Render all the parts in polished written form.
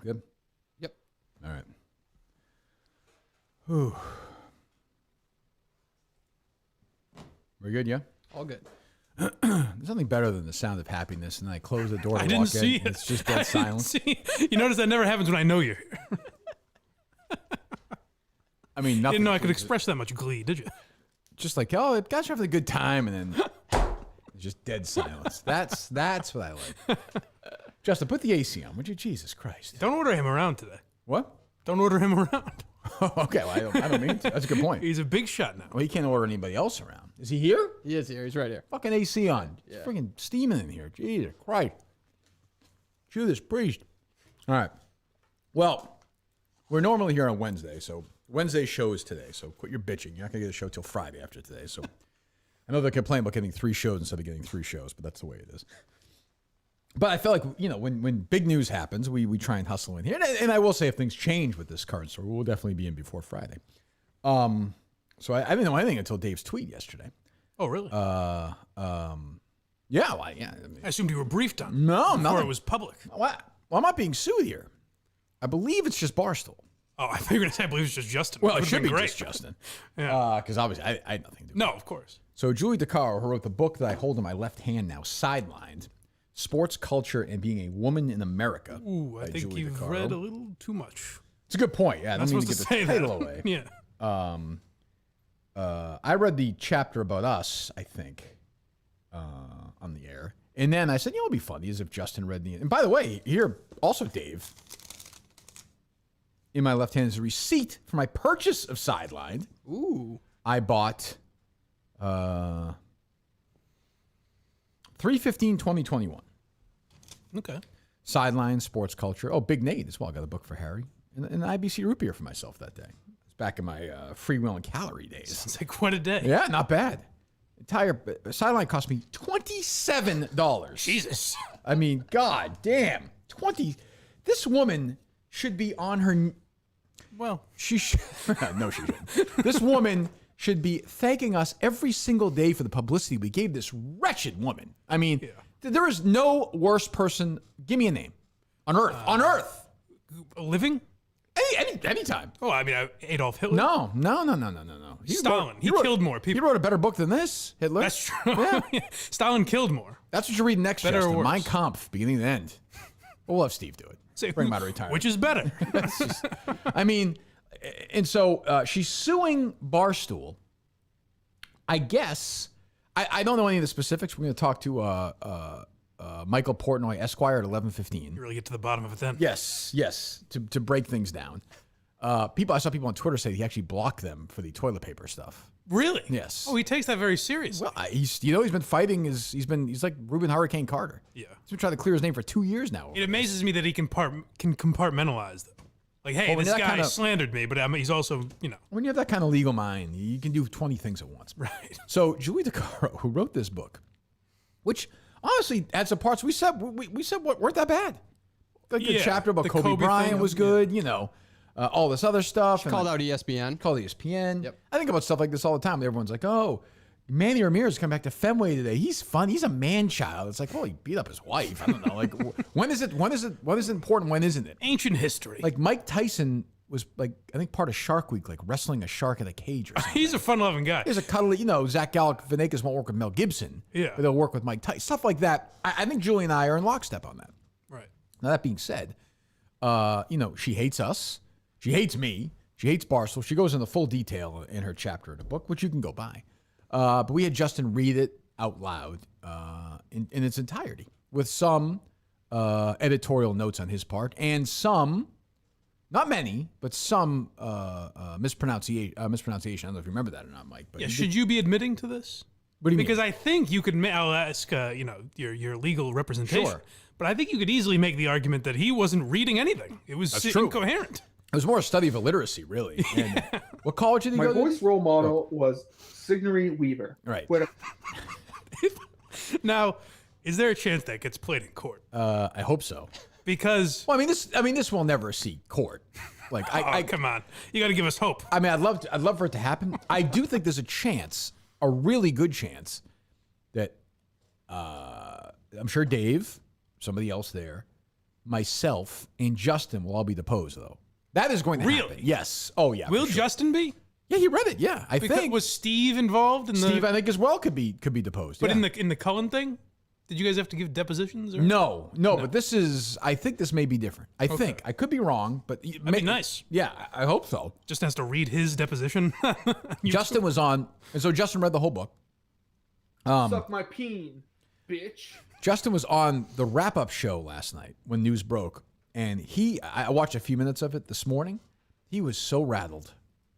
Good? Yep. All right. Whew. We're good, yeah? All good. There's nothing better than the sound of happiness, and then I close the door to I didn't walk see in, it. and it's just dead silence. You notice that never happens when I know you're here. I mean, nothing. Didn't know I could express that much glee, did you? Just like, oh, guys are having a good time, and then it's just dead silence. That's what I like. Justin, put the AC on, would you? Jesus Christ. Don't order him around today. What? Don't order him around. Okay, well, I don't mean to. That's a good point. He's a big shot now. Well, he can't order anybody else around. Is he here? He is here. He's right here. Fucking AC on. Yeah. It's freaking steaming in here. Jesus Christ. Judas Priest. All right. Well, we're normally here on Wednesday, so Wednesday's show is today. So quit your bitching. You're not going to get a show till Friday after today. So I know they're complaining about getting 3 shows instead of getting 3 shows, but that's the way it is. But I feel like, when big news happens, we try and hustle in here. And I will say, if things change with this card story, we'll definitely be in before Friday. So I didn't know anything until Dave's tweet yesterday. Oh, really? Yeah, well, yeah. I mean, I assumed you were briefed on. No, before nothing. it was public. well, I'm not being sued here. I believe it's just Barstool. Oh, I thought you were going to say I believe it's just Justin. Well, it Would've should be been great. just Justin. Yeah. Because obviously I had nothing to do with it. No, of course. So Julie DiCaro, who wrote the book that I hold in my left hand now, Sidelined, Sports Culture and Being a Woman in America. Ooh, I by think Julie you've DiCaro. read a little too much. It's a good point. Yeah, I Not don't mean to supposed get to the say title that. away. Yeah. I read the chapter about us, I think, on the air. And then I said, it'd be funny as if Justin read the... And by the way, here, also Dave, in my left hand is a receipt for my purchase of Sidelined. Ooh. I bought 3/15/2021. Okay. Sideline, Sports Culture. Oh, Big Nate as well. I got a book for Harry. And an IBC root beer for myself that day. It's back in my free will and calorie days. Sounds like quite a day. Yeah, not bad. Entire Sideline cost me $27. Jesus. I mean, god damn. 20. This woman should be on her... Well, She should... No, she shouldn't. This woman should be thanking us every single day for the publicity we gave this wretched woman. I mean, there is no worse person... Give me a name. On Earth. On Earth. living? Anytime. Oh, I mean, Adolf Hitler. No. Stalin. He killed more people. He wrote a better book than this, Hitler. That's true. Yeah. Stalin killed more. That's what you're reading next, Better or Justin. worse? Mein Kampf, beginning to end. We'll have Steve do it. Say, Bring him out of retirement. Which is better? I mean, and so she's suing Barstool. I guess, I don't know any of the specifics. We're going to talk to Michael Portnoy, Esquire, at 11:15. You really get to the bottom of it then. Yes, to break things down. I saw people on Twitter say he actually blocked them for the toilet paper stuff. Really? Yes. Oh, he takes that very seriously. Well, he's been fighting. He's like Reuben Hurricane Carter. Yeah. He's been trying to clear his name for 2 years now. It amazes me that he can compartmentalize them. Like, hey, Well, when this that guy kinda- slandered me, but he's also, When you have that kind of legal mind, you can do 20 things at once. Right. So Julie DiCaro, who wrote this book, which honestly had some parts we said weren't that bad. Like the Yeah, chapter about the Kobe Kobe Bryant thing, was good. All this other stuff. Called out ESPN. Called ESPN. Yep. I think about stuff like this all the time. Everyone's like, "Oh, Manny Ramirez come back to Fenway today. He's fun. He's a man child." It's like, well, he beat up his wife. I don't know. Like, when is it important? When isn't it? Ancient history. Like Mike Tyson was like, I think part of Shark Week, like wrestling a shark in a cage or something. He's a fun-loving guy. There's a cuddly, Zach Galifianakis won't work with Mel Gibson. Yeah. But they'll work with Mike Tyson. Stuff like that. I think Julie and I are in lockstep on that. Right. Now, that being said, she hates us. She hates me. She hates Barstool. She goes into full detail in her chapter in the book, which you can go buy. But we had Justin read it out loud in its entirety with some editorial notes on his part and some, not many, but some mispronunciation. I don't know if you remember that or not, Mike. But Yeah, should you be admitting to this? What do you mean? Because I think you could. I'll ask, your legal representation. Sure. But I think you could easily make the argument that he wasn't reading anything. It was That's true. incoherent. It was more a study of illiteracy, really. And what college did he My go to? voice role model was Sigourney Weaver. Right. Now, is there a chance that gets played in court? I hope so. Because Well, this will never see court. Like, come on, you got to give us hope. I mean, I'd love for it to happen. I do think there's a chance, a really good chance, that I'm sure Dave, somebody else there, myself, and Justin will all be deposed, though. That is going to happen. Really? Yes. Oh, yeah. Will for sure. Justin be? Yeah, he read it. Yeah, I Because think. was Steve involved in Steve, the? I think, as well could be deposed. But yeah. in the Cullen thing, did you guys have to give depositions? Or? No, but this is, I think this may be different. I think. I could be wrong, but. That'd be nice. Yeah, I hope so. Just has to read his deposition. Justin was on, and so Justin read the whole book. Suck my peen, bitch. Justin was on the wrap-up show last night when news broke, and I watched a few minutes of it this morning. He was so rattled.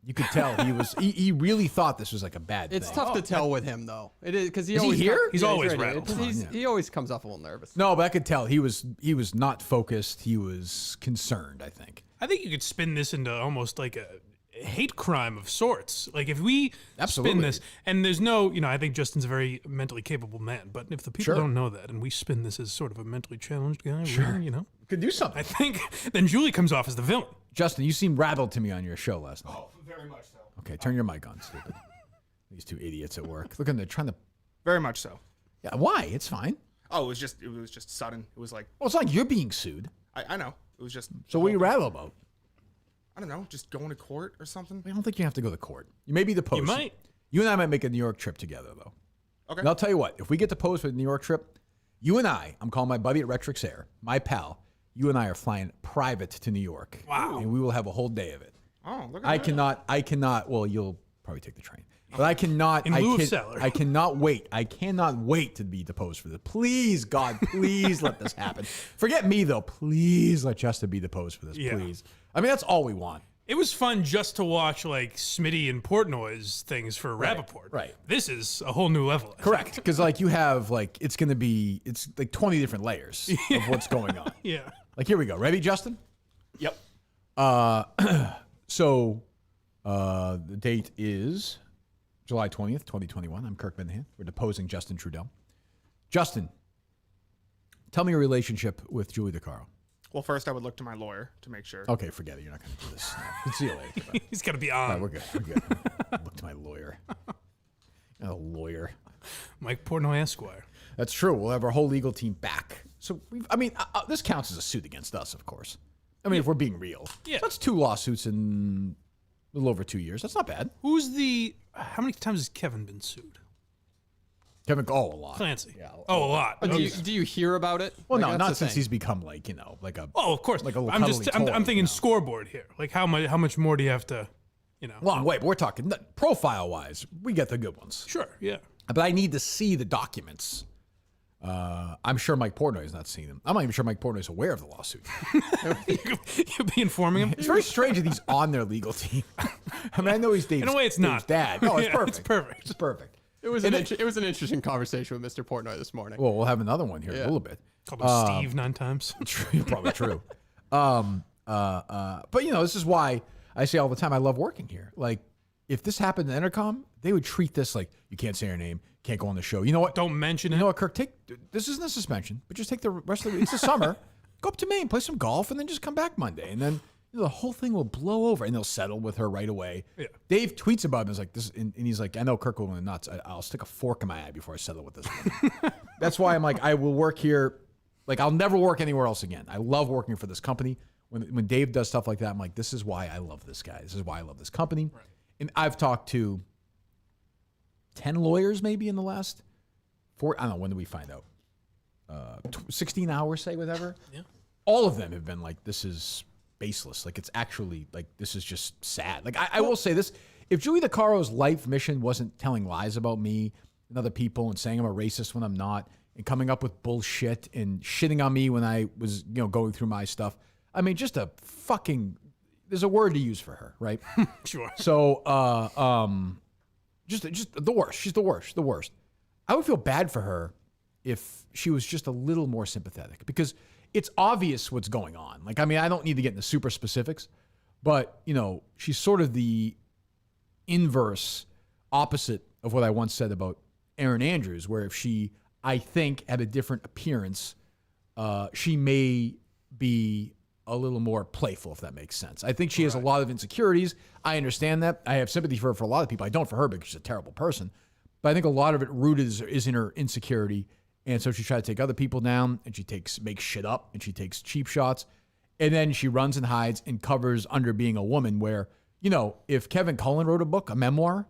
You could tell he really thought this was like a bad thing. It's tough to tell with him though. It is because he Is he always here? He's always rattled. He always comes off a little nervous. No, but I could tell he was not focused. He was concerned, I think. I think you could spin this into almost like a hate crime of sorts. Like if we Absolutely. spin this, and there's no, I think Justin's a very mentally capable man, but if the people Sure. don't know that, and we spin this as sort of a mentally challenged guy, reader, Could do something. I think then Julie comes off as the villain. Justin, you seemed rattled to me on your show last night. Oh, very much so. Okay, turn your mic on, stupid. These two idiots at work. Look at them, they're trying to. Very much so. Yeah, why? It's fine. Oh, it was just sudden. It was like Well, it's not like you're being sued. I know. It was just So what are you rattled about? I don't know, just going to court or something. I don't think you have to go to court. You may be deposed. You might. You and I might make a New York trip together, though. Okay. And I'll tell you what, if we get deposed for the New York trip, you and I'm calling my buddy at Retrix Air, my pal, you and I are flying private to New York. Wow. And we will have a whole day of it. Oh, look at I that. cannot, well, you'll probably take the train. But I cannot, In lieu of salary. I cannot wait. I cannot wait to be deposed for this. Please, God, please let this happen. Forget me, though. Please let Justin be deposed for this, Yeah. please. I mean, that's all we want. It was fun just to watch like Smitty and Portnoy's things for Rappaport. right. This is a whole new level. I think. Correct. Because, like, you have, like, it's like 20 different layers of what's going on. Yeah. Like, here we go. Ready, Justin? Yep. So, the date is July 20th, 2021. I'm Kirk Minahan. We're deposing Justin Trudeau. Justin, tell me your relationship with Julie DiCaro. Well, first I would look to my lawyer to make sure. Okay, forget it. You're not going to do this. No. See you later. He's got to be All on. right, we're good. We're good. Look to my lawyer. A lawyer. Mike Portnoy Esquire. That's true. We'll have our whole legal team back. So, this counts as a suit against us, of course. I mean, if we're being real. Yeah. So that's 2 lawsuits in a little over 2 years. That's not bad. How many times has Kevin been sued? Kevin, a lot. Clancy. Yeah. Oh, a lot. Do Okay. you hear about it? Well, Like, no, that's not the since thing. he's become like a. Oh, of course. Like a little I'm cuddly toy, thinking scoreboard here. Like how much more do you have to, Long way, but we're talking profile wise. We get the good ones, Sure. Yeah. but I need to see the documents. I'm sure Mike Portnoy has not seen them. I'm not even sure Mike Portnoy is aware of the lawsuit. You'll be informing him. It's very strange that he's on their legal team. I mean, I know he's Dave's. In a way, it's Dave's not. dad. No, it's Yeah, perfect. it's perfect. It's perfect. It was an interesting conversson with Mr. Portnoy this morning. Well, we'll have another one here in a little bit. Called him Steve 9 times. True, probably true. But this is why I say all the time I love working here. Like, if this happened in Intercom, they would treat this like you can't say your name, can't go on the show. You know what? Don't mention it. You know what, Kirk? This isn't a suspension, but just take the rest of the week. It's the summer. Go up to Maine, play some golf, and then just come back Monday, and then the whole thing will blow over, and they'll settle with her right away. Yeah. Dave tweets about it and is like this, and he's like, I know Kirk will go nuts. I'll stick a fork in my eye before I settle with this woman. That's why I'm like, I will work here. Like, I'll never work anywhere else again. I love working for this company. When Dave does stuff like that, I'm like, this is why I love this guy. This is why I love this company. Right. And I've talked to 10 lawyers maybe in the last 4. I don't know, when did we find out? 16 hours, say, whatever. Yeah. All of them have been like, this is baseless. Like, it's actually, like, this is just sad. Like, I will say this. If Julie DiCaro's life mission wasn't telling lies about me and other people and saying I'm a racist when I'm not and coming up with bullshit and shitting on me when I was, going through my stuff, I mean, just a fucking, there's a word to use for her, right? Sure. So, just the worst. She's the worst. The worst. I would feel bad for her if she was just a little more sympathetic because it's obvious what's going on. Like, I mean, I don't need to get into super specifics, but she's sort of the inverse opposite of what I once said about Erin Andrews, where if she, I think, had a different appearance, she may be a little more playful, if that makes sense. I think she has a lot of insecurities. I understand that. I have sympathy for her for a lot of people. I don't for her because she's a terrible person. But I think a lot of it rooted is in her insecurity And so she tried to take other people down, and she makes shit up, and she takes cheap shots. And then she runs and hides and covers under being a woman where, if Kevin Cullen wrote a book, a memoir,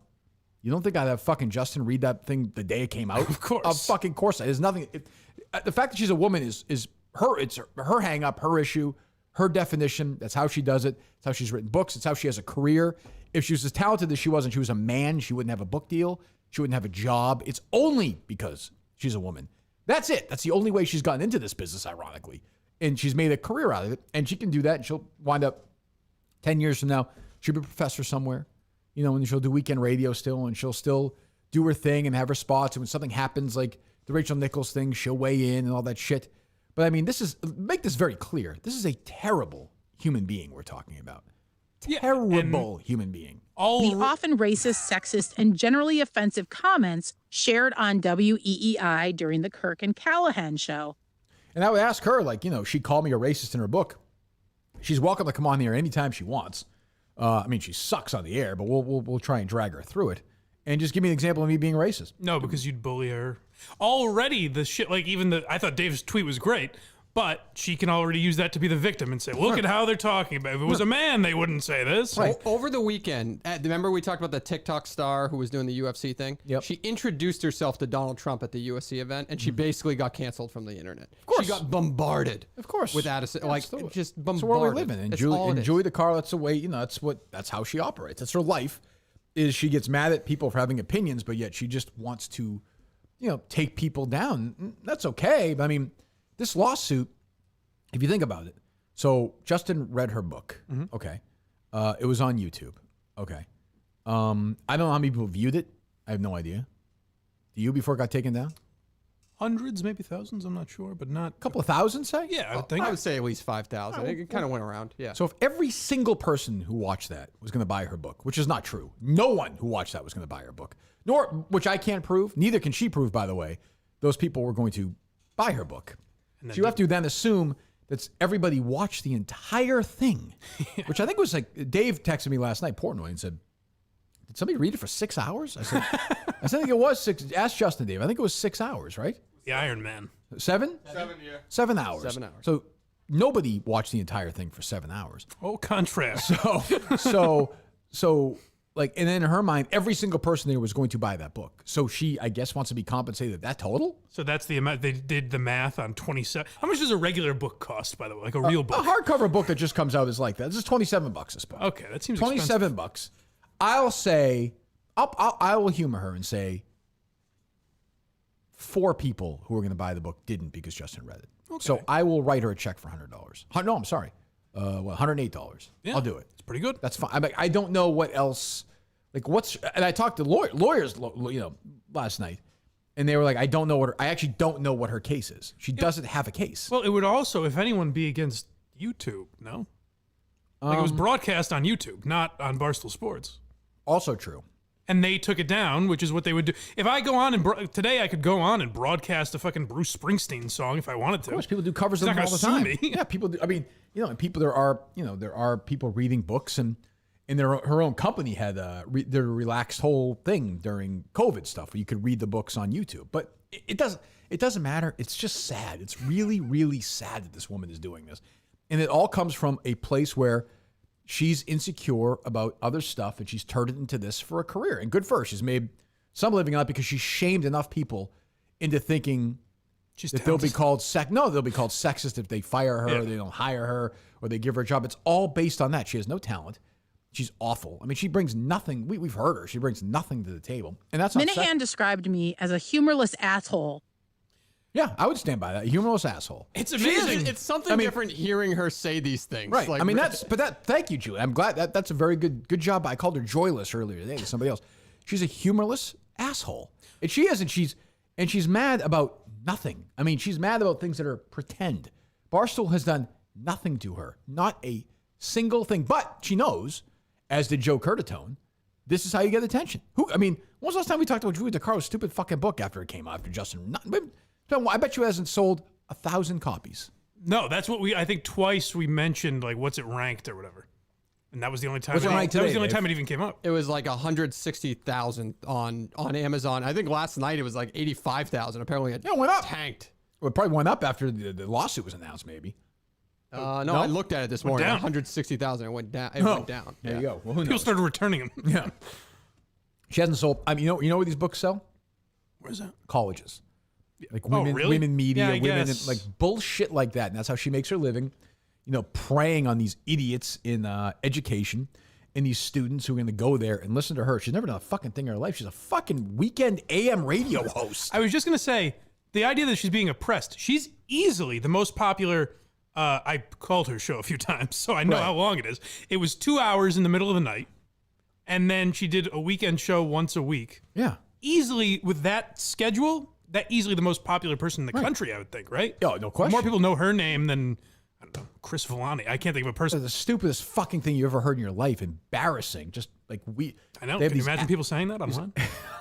you don't think I'd have fucking Justin read that thing the day it came out? Of course. Of fucking course. There's nothing. The fact that she's a woman is her. It's her hang up, her issue, her definition. That's how she does it. It's how she's written books. It's how she has a career. If she was as talented as she was and she was a man, she wouldn't have a book deal. She wouldn't have a job. It's only because she's a woman. That's it. That's the only way she's gotten into this business, ironically. And she's made a career out of it. And she can do that. And she'll wind up 10 years from now, she'll be a professor somewhere, and she'll do weekend radio still. And she'll still do her thing and have her spots. And when something happens, like the Rachel Nichols thing, she'll weigh in and all that shit. But I mean, make this very clear. This is a terrible human being we're talking about. Terrible human being. The often racist, sexist, and generally offensive comments shared on WEEI during the Kirk and Callahan show. And I would ask her, she called me a racist in her book. She's welcome to come on the air anytime she wants. She sucks on the air, but we'll try and drag her through it. And just give me an example of me being racist. No, because you'd bully her. Already, the shit, I thought Dave's tweet was great, but she can already use that to be the victim and say, look at how they're talking about it. If it was a man, they wouldn't say this. Right. Over the weekend, remember we talked about the TikTok star who was doing the UFC thing? Yep. She introduced herself to Donald Trump at the UFC event, and she basically got canceled from the internet. Of course. She got bombarded. Of course. With Addison. Just bombarded. That's the world we live in. And That's all it is. Julie DiCaro, that's the way, that's how she operates. That's her life, is she gets mad at people for having opinions, but yet she just wants to, take people down. That's okay. But this lawsuit, if you think about it, so Justin read her book. Okay. It was on YouTube. Okay. I don't know how many people viewed it. I have no idea. Do you before it got taken down? Hundreds, maybe thousands, I'm not sure, but not... A couple of thousand, say? Yeah, I would think. I would say at least 5,000. It kind of went around. Yeah. So if every single person who watched that was going to buy her book, which is not true, no one who watched that was going to buy her book, which I can't prove, neither can she prove, by the way, those people were going to buy her book. So you have to then assume that everybody watched the entire thing, which I think was Dave texted me last night, Portnoy, and said, did somebody read it for 6 hours? I think it was 6. Ask Justin, Dave. I think it was 6 hours, right? The Iron Man. 7? 7, yeah. 7 hours. 7 hours. So nobody watched the entire thing for 7 hours. Oh, contrast. And then in her mind, every single person there was going to buy that book. So she, I guess, wants to be compensated that total? So that's the amount. They did the math on 27. How much does a regular book cost, by the way? Like a real book? A hardcover book that just comes out is like that. This is $27 this book. Okay, that seems $27. I'll say, I will humor her and say 4 people who are going to buy the book didn't because Justin read it. Okay. So I will write her a check for $100. No, I'm sorry. $108. Yeah, I'll do it. It's pretty good. That's fine. I don't know what else. And I talked to lawyers, last night, and they were like, I actually don't know what her case is. She doesn't have a case. Well, it would also, if anyone, be against YouTube, no? It was broadcast on YouTube, not on Barstool Sports. Also true. And they took it down, which is what they would do. If I go on and today I could go on and broadcast a fucking Bruce Springsteen song if I wanted to. Of course, people do covers of them all the time. Yeah, people do. And people, there are people reading books, and her own company had their relaxed whole thing during COVID stuff where you could read the books on YouTube. But it doesn't matter. It's just sad. It's really, really sad that this woman is doing this. And it all comes from a place where she's insecure about other stuff, and she's turned it into this for a career. And good for her. She's made some living on it because she's shamed enough people into thinking that they'll be called they'll be called sexist if they fire her, or they don't hire her, or they give her a job. It's all based on that. She has no talent. She's awful. She brings nothing. We've heard her. She brings nothing to the table. And that's Minahan described me as a humorless asshole. Yeah, I would stand by that. A humorless asshole. It's amazing. It's something different hearing her say these things. Right. Thank you, Julie. I'm glad that's a very good job. I called her joyless earlier today to somebody else. She's a humorless asshole. And she is, and she's mad about nothing. She's mad about things that are pretend. Barstool has done nothing to her. Not a single thing. But she knows, as did Joe Curtatone, this is how you get attention. When was the last time we talked about Julie DiCaro's stupid fucking book after it came out, after Justin? I bet you it hasn't sold 1,000 copies. No, that's what I think twice we mentioned, what's it ranked or whatever. And that was the only time. What's it rank that was today, the only Dave? time it even came up. It was like 160,000 on Amazon. I think last night it was like 85,000. Apparently it Yeah, it went up. tanked. Well, it probably went up after the lawsuit was announced, maybe. No, I looked at it this morning. down. 160,000. It went down. It Oh, went down. There Yeah. you go. Well, who People knows? started returning them. Yeah. She hasn't sold. I mean, you know where these books sell? Where's that? Colleges. Like Oh, women, really? women media, Yeah, I women, guess. like bullshit like that. And that's how she makes her living. You know, preying on these idiots in education and these students who are going to go there and listen to her. She's never done a fucking thing in her life. She's a fucking weekend AM radio host. I was just gonna say the idea that she's being oppressed. She's easily the most popular. I called her show a few times, so I know Right. how long it is. It was 2 hours in the middle of the night, and then she did a weekend show once a week. Yeah. Easily with that schedule, that easily the most popular person in the country, I would think, right? Oh, no question. More people know her name than I don't know Chris Villani. I can't think of a person. The stupidest fucking thing you ever heard in your life. Embarrassing. Just like I know. they have Can you these imagine people saying that online?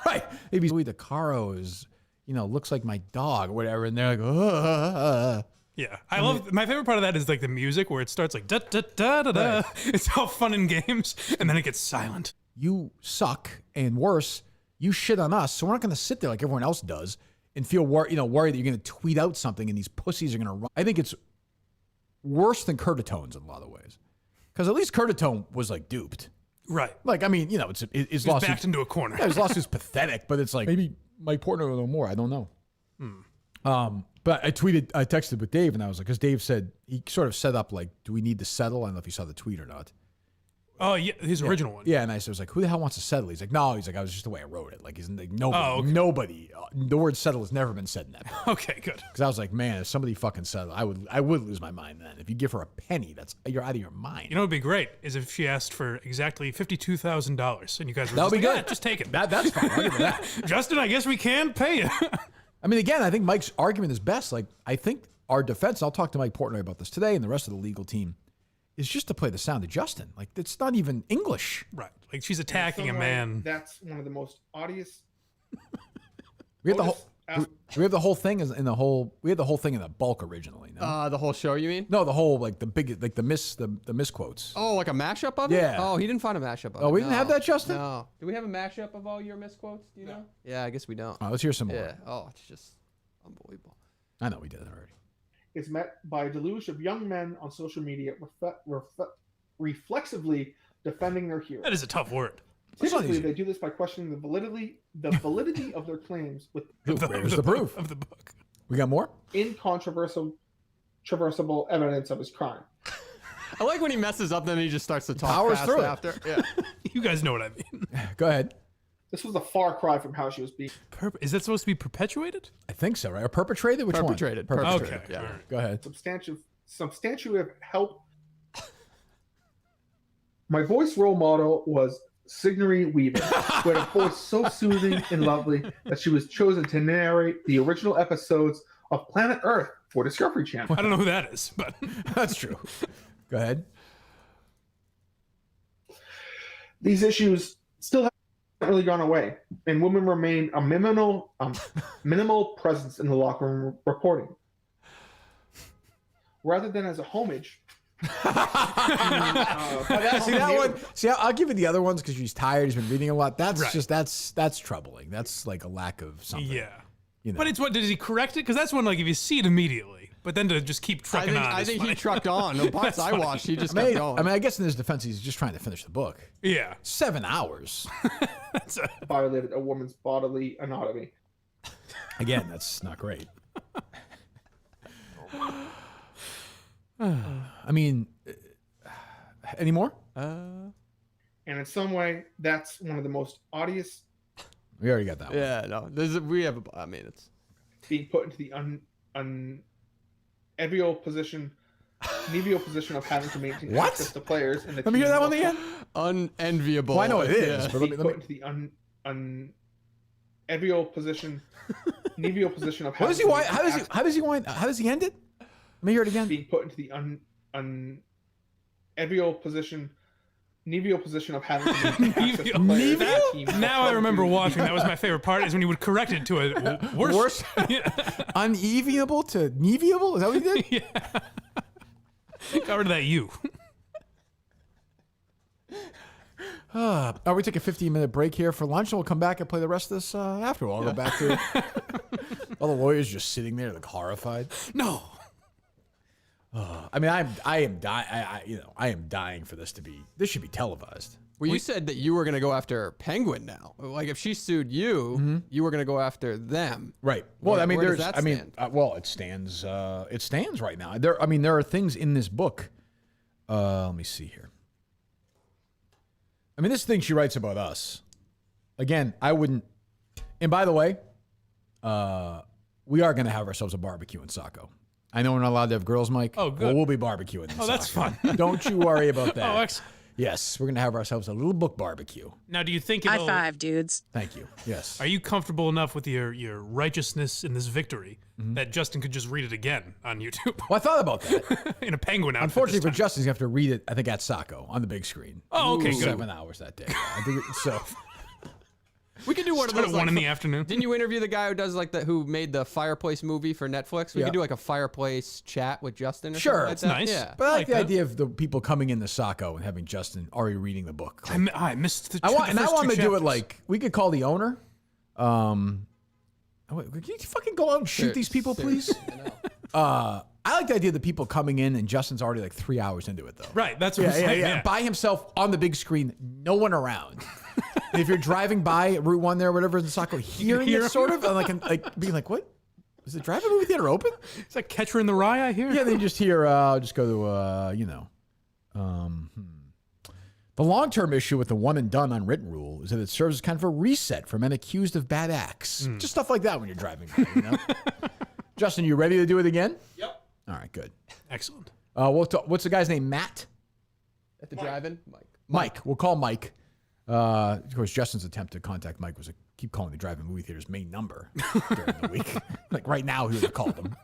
right. Maybe Julie DiCaro is, looks like my dog or whatever. And they're like, Yeah, I love. My favorite part of that is like the music where it starts like da da da da da. It's all fun and games, and then it gets silent. you suck, and worse, you shit on us. So we're not going to sit there like everyone else does and feel worried that you're going to tweet out something and these pussies are going to run. I think it's worse than Curtitone's in a lot of ways, because at least Curtitone was like duped. Right. Like, I mean, his He's lawsuit. backed into a corner. Yeah, his lawsuit's pathetic, but it's like maybe Mike Portnoy will know more. I don't know. But I texted with Dave, and I was like, because Dave said he sort of set up like, do we need to settle? I don't know if you saw the tweet or not. Oh yeah, his original one. Yeah, and I was like, who the hell wants to settle? He's like, no. He's like, I was just the way I wrote it. Like, he's like, nobody, Oh, okay. nobody. The word settle has never been said in that book. Okay, good. Because I was like, man, if somebody fucking settled, I would lose my mind then. If you give her a penny, you're out of your mind. You know what would be great is if she asked for exactly $52,000, and you guys were That would just be like, good. "Yeah, just take it. That's fine. I'll give her that. Justin, I guess we can pay you. I mean, again, I think Mike's argument is best. Like, I think our defense, I'll talk to Mike Portnoy about this today and the rest of the legal team, is just to play the sound of Justin. Like, it's not even English. Right. Like she's attacking a Some way, man. That's one of the most odious. We have the whole. Otis- We have the whole thing in the whole. We had the whole thing in the bulk originally. No, The whole show, you mean? no, the whole like the big like the misquotes. Oh, like a mashup of it? Yeah. Oh, he didn't find a mashup of it. Oh, we didn't No. have that, Justin? No. Do we have a mashup of all your misquotes? Do you know? Yeah, I guess we don't. All right, let's hear some more. Yeah. Oh, it's just unbelievable. I know we did it already. is met by a deluge of young men on social media reflexively defending their hero. That is a tough word. It's not Typically, easy. they do this by questioning the validity of their claims with Where's the proof? of the book? We got more? incontrovertible evidence of his crime. I like when he messes up, then he just starts to talk Powers fast through it. after. Yeah. You guys know what I mean. Go ahead. This was a far cry from how she was being. Is that supposed to be perpetuated? I think so, right? Or perpetrated? Which Perpetrated. one? Perpetrated. Okay. Yeah. All right. Go ahead. Substantive help. My voice role model was Sigourney Weaver, who had a voice so soothing and lovely that she was chosen to narrate the original episodes of Planet Earth for Discovery Channel. I don't know who that is, but That's true. Go ahead. These issues still haven't really gone away, and women remain a minimal presence in the locker room reporting. Rather than as a homage. See that one? See, I'll give you the other ones because she's tired. He's been reading a lot. That's Right. just that's troubling. That's like a lack of something. yeah. You know. But it's what does he correct it? Because that's one like if you see it immediately, but then to just keep trucking on. I is think he funny. trucked on. The parts I funny. watched, he just kept going. I guess in his defense, he's just trying to finish the book. Yeah. 7 hours. Violated a woman's bodily anatomy. Again, that's not great. I mean, any more? And in some way, that's one of the most odious We already got that one. Yeah, no. We have I mean, it's being put into the enviable position of having to maintain What? access to players. And the Let me hear team that one will again. unenviable. Well, I know what it is, Yeah. but let Being me, put into the enviable position of What does he having want? to How maintain does he want? How does he end it? Let me hear it again. being put into the enviable position of having to maintain access to players. and the team will Now I come remember to- watching. That was my favorite part. Is when he would correct it to a worse. Worse. Uneviable to neviable? Is that what he did? Got rid of that you. We take a 15-minute break here for lunch, and we'll come back and play the rest of this after. I'll go back to all the lawyers just sitting there like horrified. No. I mean, I am dying. I am dying for this to be. This should be televised. Well, you said that you were going to go after Penguin now. Like, if she sued you, you were going to go after them. Right. Well, Where- I mean, where does there's. that I mean, stand? well, it stands. It stands right now. There are things in this book. Let me see here. I mean, this thing she writes about us. Again, I wouldn't. And by the way, we are going to have ourselves a barbecue in Saco. I know we're not allowed to have girls, Mike. Oh, good. Well, we'll be barbecuing. In Oh, that's Saco. fun. Don't you worry about that. Oh, excellent. Yes, we're going to have ourselves a little book barbecue. Now, do you think High it'll... five, dudes. Thank you. Yes. Are you comfortable enough with your righteousness in this victory that Justin could just read it again on YouTube Well, I thought about that. in a penguin outfit? Unfortunately this for time? Justin, he's going to have to read it, I think, at Saco on the big screen. Oh, okay, good. 7 hours that day. I think so. We could do one Start of at those. 1 in like, the afternoon. Didn't you interview the guy who does like who made the Fireplace movie for Netflix? We Yeah. could do like a Fireplace chat with Justin. Or Sure. something like That's that. nice. Yeah. But I like like the that. idea of the people coming into Saco and having Justin already reading the book. Like, I missed the I want the first to two do it chapters. like we could call the owner. Can you fucking go out and shoot these people, please? I like the idea of the people coming in and Justin's already like 3 hours into it, though. Right, that's what I'm saying. Yeah. By himself on the big screen, no one around. And if you're driving by Route 1 there, whatever, in Saco, hearing hear it him. sort of, and like being like, what? Is the drive-in movie theater open? Is that Catcher in the Rye I hear? Yeah, then you just hear, just go to, The long-term issue with the one and done unwritten rule is that it serves as kind of a reset for men accused of bad acts. Just stuff like that when you're driving by, you know? Justin, you ready to do it again? Yep. All right, good. Excellent. What's the guy's name? Matt? At the drive-in, Mike. We'll call Mike. Of course, Justin's attempt to contact Mike was to keep calling the drive-in movie theater's main number during the week. Like right now, he would have called them.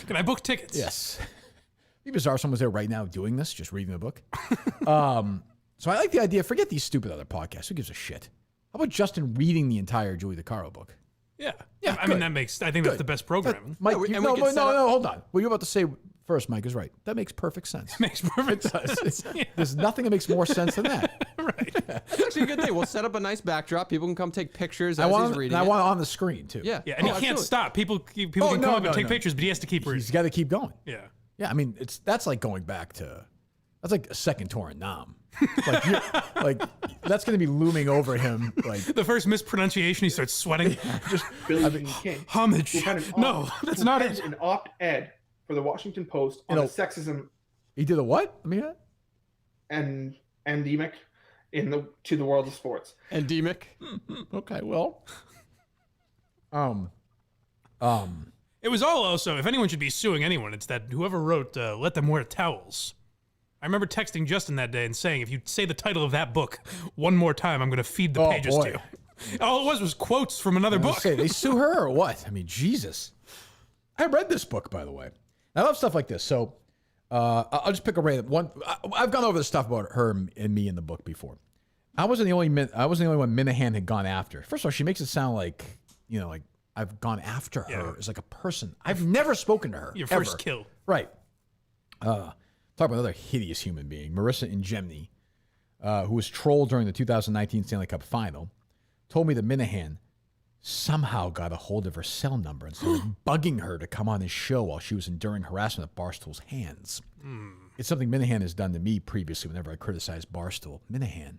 Can I book tickets? Yes. It'd be bizarre if someone was there right now doing this, just reading the book. So I like the idea. Forget these stupid other podcasts. Who gives a shit? How about Justin reading the entire Julie DiCaro book? Yeah. Yeah, I mean, good. I think that's the best programming. Mike, No, we- you- and we no, could set up- hold on. What you're about to say first, Mike, is right. That makes perfect sense. Makes perfect It does. sense. Yeah. There's nothing that makes more sense than that. Right. That's actually a good thing. We'll set up a nice backdrop. People can come take pictures as I want he's reading it it. on the screen, too. Yeah. Yeah, and he can't absolutely. stop. People Oh, can come no, up and take no. pictures, but he has to keep reading. He's got to keep going. Yeah. Yeah, I mean, that's like going back to, that's like a second tour in Nam. Like that's going to be looming over him. Like, The first mispronunciation, he starts sweating. just, Billie Jean King. Homage. Who had an No, that's not penned it. An op-ed for the Washington Post on You know- the sexism he did a what? I mean, and endemic to the world of sports. Endemic. okay, well. It was all also, if anyone should be suing anyone, it's that whoever wrote Let Them Wear Towels. I remember texting Justin that day and saying, if you say the title of that book one more time, I'm going to feed the Oh, pages boy. to you. All it was quotes from another book. Okay, they sue her or what? I mean, Jesus. I read this book, by the way. I love stuff like this. So I'll just pick a random one. I've gone over the stuff about her and me in the book before. I wasn't the only one Minahan had gone after. First of all, she makes it sound like, like I've gone after her Yeah. as like a person. I've never spoken to her. Your ever. first kill. Right. Talk about another hideous human being, Marissa Ingemni, who was trolled during the 2019 Stanley Cup Final, told me that Minahan somehow got a hold of her cell number and started bugging her to come on his show while she was enduring harassment at Barstool's hands. It's something Minahan has done to me previously whenever I criticize Barstool. Minahan,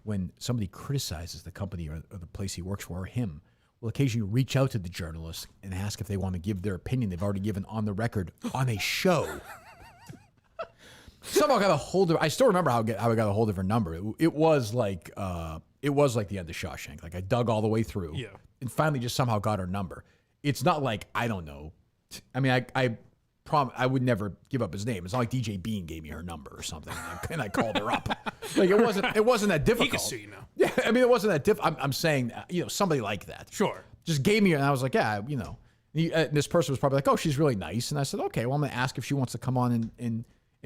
when somebody criticizes the company or the place he works for or him, will occasionally reach out to the journalist and ask if they want to give their opinion they've already given on the record on a show. Somehow got a hold of. I still remember how I got a hold of her number. It was like the end of Shawshank. Like I dug all the way through, Yeah. and finally just somehow got her number. It's not like I don't know. I mean, I would never give up his name. It's not like DJ Bean gave me her number or something, and I called her up. Like it wasn't that difficult. He can sue you now. Yeah, I mean, it wasn't that difficult. I'm saying, somebody like that. Sure. Just gave me, and I was like, yeah, And this person was probably like, oh, she's really nice, and I said, okay, well, I'm gonna ask if she wants to come on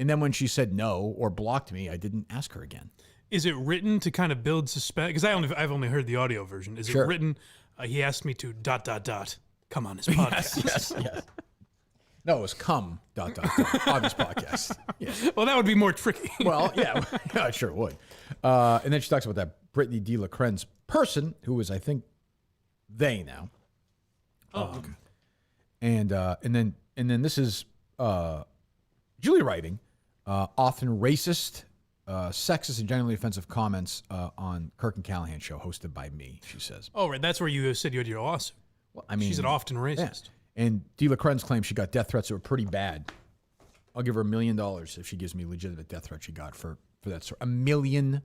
and then when she said no or blocked me, I didn't ask her again. Is it written to kind of build suspense? Because I've only heard the audio version. Is Sure. it written? He asked me to ... come on his podcast. Yes. No, it was come ... on this podcast. Yeah. Well, that would be more tricky. Well, yeah, it sure would. And then she talks about that Brittany De La Cren's person, who is, I think, they now. Okay. And then this is Julie writing often racist, sexist, and generally offensive comments on Kirk and Callahan show hosted by me. She says. Oh, right. That's where you said you had your lawsuit. Well, I mean, She's an often racist. Yeah. And De La Cren's claims she got death threats that were pretty bad. I'll give her $1 million if she gives me legitimate death threat she got for that sort. $1 million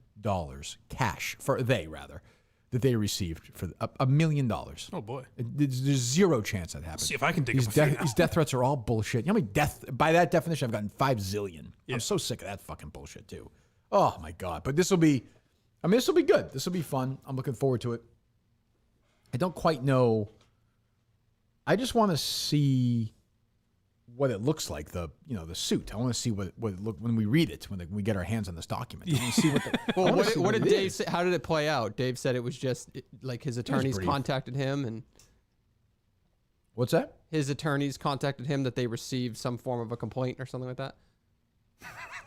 cash that they received for $1 million. Oh boy. There's zero chance that happens. See if I can dig these up a few now. These death threats are all bullshit. You know how many death, by that definition, I've gotten 5 zillion. Yeah. I'm so sick of that fucking bullshit too. Oh my God. But this will be good. This will be fun. I'm looking forward to it. I don't quite know. I just want to see what it looks like, the suit. I want to see what it look when we read it, when we get our hands on this document. I want to see what the, Well, what did Dave is. say? How did it play out? Dave said it was just like his attorneys brief. contacted him, and What's that? his attorneys contacted him that they received some form of a complaint or something like that.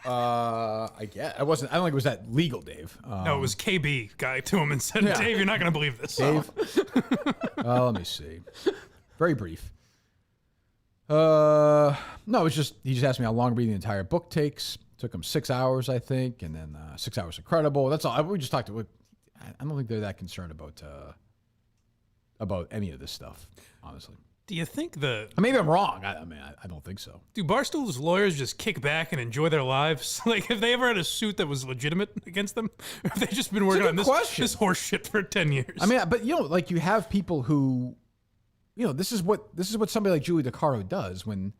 I guess I don't think it was that legal, Dave. No, it was KB guy to him and said, Yeah. Dave, you're not going to believe this. Dave. Let me see. Very brief. No, it was just he just asked me how long reading the entire book takes. Took him 6 hours, I think, and then 6 hours incredible. That's all. We just talked to. I don't think they're that concerned about any of this stuff, honestly. Do you think Maybe I'm wrong. I mean, I don't think so. do Barstool's lawyers just kick back and enjoy their lives? Like, have they ever had a suit that was legitimate against them? Or have they just been working good on this question. horse shit for 10 years? I mean, but like you have people who, this is what somebody like Julie DiCaro does when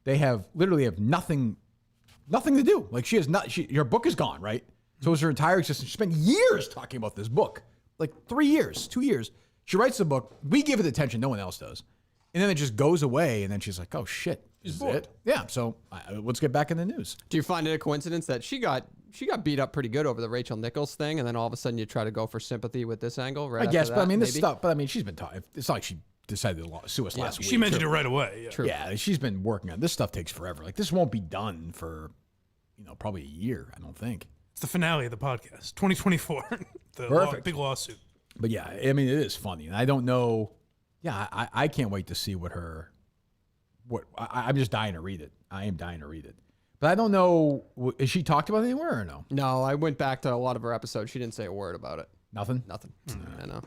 they literally have nothing to do. Like she has not. Her book is gone, right? So is her entire existence. She spent years talking about this book, like 3 years, 2 years. She writes the book. We give it attention. No one else does. And then it just goes away, and then she's like, "Oh shit, is it?" Yeah. So let's get back in the news. Do you find it a coincidence that she got beat up pretty good over the Rachel Nichols thing, and then all of a sudden you try to go for sympathy with this angle? Right? I guess, after but I that, mean, this maybe? stuff. But I mean, she's been talking. It's not like she decided to sue us last week. she mentioned it right away. Yeah. True. Yeah, she's been working on this stuff. Takes forever. Like this won't be done for, probably a year. I don't think. It's the finale of the podcast, 2024. Perfect. Big lawsuit. But yeah, I mean, it is funny, and I don't know. Yeah, I can't wait to see I'm just dying to read it. I am dying to read it, but I don't know. Has she talked about it anywhere or no? No, I went back to a lot of her episodes. She didn't say a word about it. Nothing. Nothing. I know.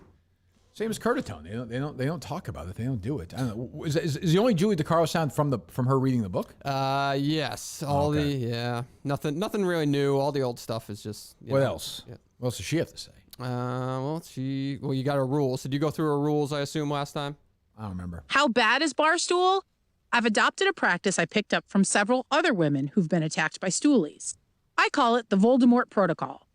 Same as Curtatone. They don't talk about it. They don't do it. I don't know. Is the only Julie DiCaro sound from her reading the book? Yes. Nothing really new. All the old stuff is just. What else? Yeah. What else does she have to say? You got her rules. Did you go through her rules? I assume last time. I don't remember. How bad is Barstool? I've adopted a practice I picked up from several other women who've been attacked by stoolies. I call it the Voldemort Protocol.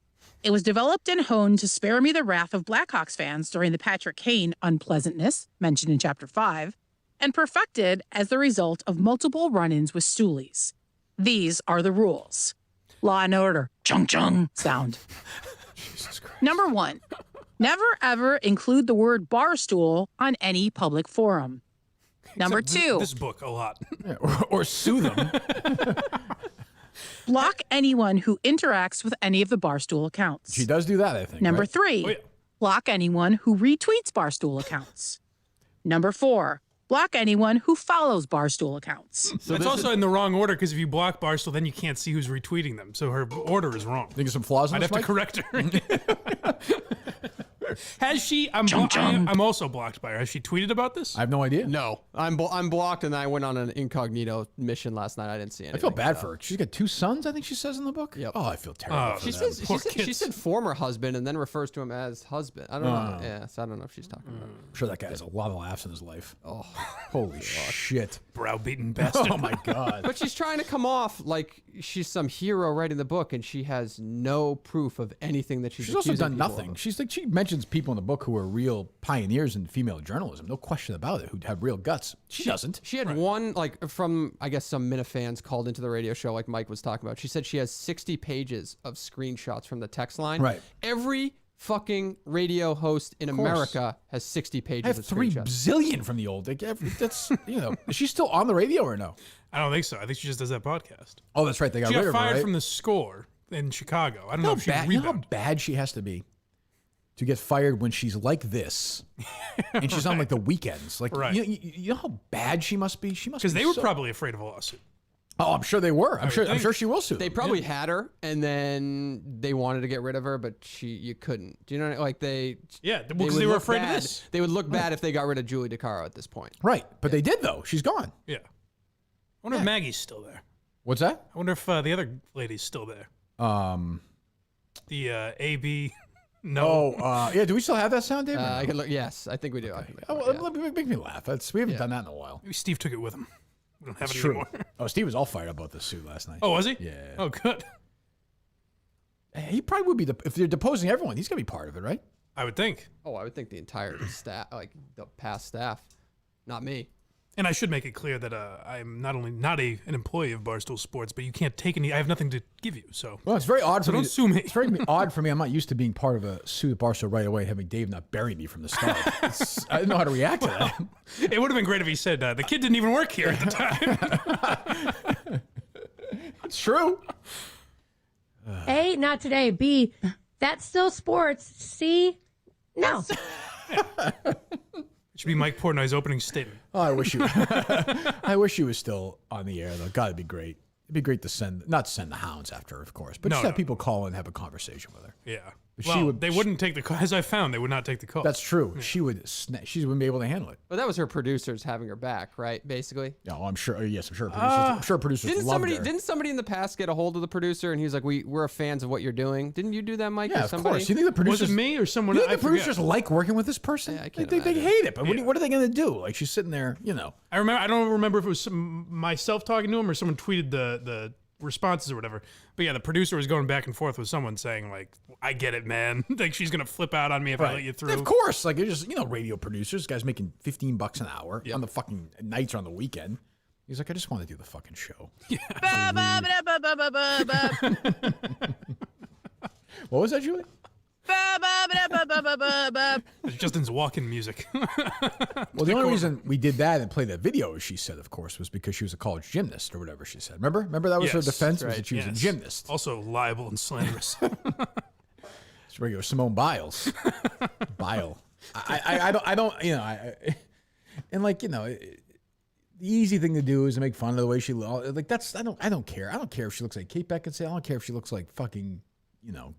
It was developed and honed to spare me the wrath of Blackhawks fans during the Patrick Kane unpleasantness, mentioned in Chapter 5, and perfected as the result of multiple run-ins with stoolies. These are the rules. Law and order, chung-chung sound. Jesus Christ. Number 1, never ever include the word barstool on any public forum. Number 2, This book a lot. Yeah, or sue them. block anyone who interacts with any of the Barstool accounts. She does do that, I think. Number right? 3, Oh, yeah. block anyone who retweets Barstool accounts. Number 4, block anyone who follows Barstool accounts. It's also in the wrong order because if you block Barstool, then you can't see who's retweeting them. So her order is wrong. Think of some flaws in I'd this, have to Mike? correct her. Has she? I'm also blocked by her. Has she tweeted about this? I have no idea. No, I'm blocked, and I went on an incognito mission last night. I didn't see anything. I feel bad for her. She's got 2 sons, I think she says in the book. Yep. Oh, I feel terrible. She for them. says she kids. said former husband, and then refers to him as husband. I don't know. Yeah, so I don't know if she's talking about. I'm sure that guy has a lot of laughs in his life. Oh, holy shit. Browbeaten bastard. Oh, my God. But she's trying to come off like she's some hero writing the book, and she has no proof of anything that she's She's also accusing done people nothing. of. She's like, she mentions people in the book who are real pioneers in female journalism. No question about it. Who have real guts. She doesn't. She had one, like, from, I guess, some Minifans called into the radio show, like Mike was talking about. She said she has 60 pages of screenshots from the text line. Right. Every fucking radio host in America has 60 pages I have of 3 screenshots. zillion from the old. Like, that's, is she still on the radio or no? I don't think so. I think she just does that podcast. Oh, that's right. They got She rid got of her, fired right? from the Score in Chicago. I don't know if she you know how rebounded. bad she has to be to get fired when she's like this, and she's on like the weekends. Like, Right. you know how bad she must be. She must Because be they were so- probably afraid of a lawsuit. Oh, I'm sure they were. I'm would think. sure she will sue. They them. probably had her, and then they wanted to get rid of her, but you couldn't. Do you know? Like Yeah, would because they were look afraid bad. of this. They would look bad if they got rid of Julie DiCaro at this point. Right, but they did though. She's gone. Yeah. I wonder if Maggie's still there. What's that? I wonder if the other lady's still there. The AB. No. Oh, yeah. Do we still have that sound, Dave? or no? I can look. Yes, I think we do. I can look Oh, for well, it, yeah. make me laugh. We haven't done that in a while. Maybe Steve took it with him. We don't have It's it true. anymore. Oh, Steve was all fired up about this suit last night. Oh, was he? Yeah. Oh, good. He probably would be. If they're deposing everyone, he's gonna be part of it, right? I would think. Oh, I would think the entire staff, like the past staff, not me. And I should make it clear that I'm not only not an employee of Barstool Sports, but you can't take any. I have nothing to give you. So Well, it's very odd for me. don't sue me. It's very odd for me. I'm not used to being part of a suit at Barstool right away, having Dave not bury me from the start. I didn't know how to react to that. it would have been great if he said the kid didn't even work here at the time. It's true. A, not today. B, that's still sports. C, no. It should be Mike Portnoy's opening statement. Oh, I wish you. I wish he was still on the air though. God, it'd be great. It'd be great to not send the hounds after her, of course, but No, just have no. people call and have a conversation with her. Yeah. But Well, they wouldn't take the call. As I found, they would not take the call. That's true. She wouldn't be able to handle it. But that was her producers having her back, right? Basically. Yeah, I'm sure. Yes, I'm sure. Producers Didn't loved her. somebody in the past get a hold of the producer and he was like, "We're fans of what you're doing." Didn't you do that, Mike? Yeah, or of somebody? course. You think the producers? Was it me or someone? You think I the producers forget. like working with this person? Yeah, I can't they imagine. hate it. But Yeah. what are they going to do? Like she's sitting there, you know. I remember. I don't remember if it was myself talking to him or someone tweeted the responses or whatever. But yeah, the producer was going back and forth with someone saying like, "I get it, man. Like she's gonna flip out on me if I let you through." Of course, like you're just radio producers, guys making $15 an hour on the fucking nights or on the weekend. He's like, I just want to do the fucking show. What was that, Julie? It's Justin's walking music. Well, the only reason we did that and played that video, as she said, of course, was because she was a college gymnast or whatever she said. Remember that was her Yes, defense, was right. that she was a Yes. gymnast. Also liable and slanderous. It's regular Simone Biles. Bile. I don't, and like, the easy thing to do is to make fun of the way she looks. Like I don't care. I don't care if she looks like Kate Beckinsale. I don't care if she looks like fucking,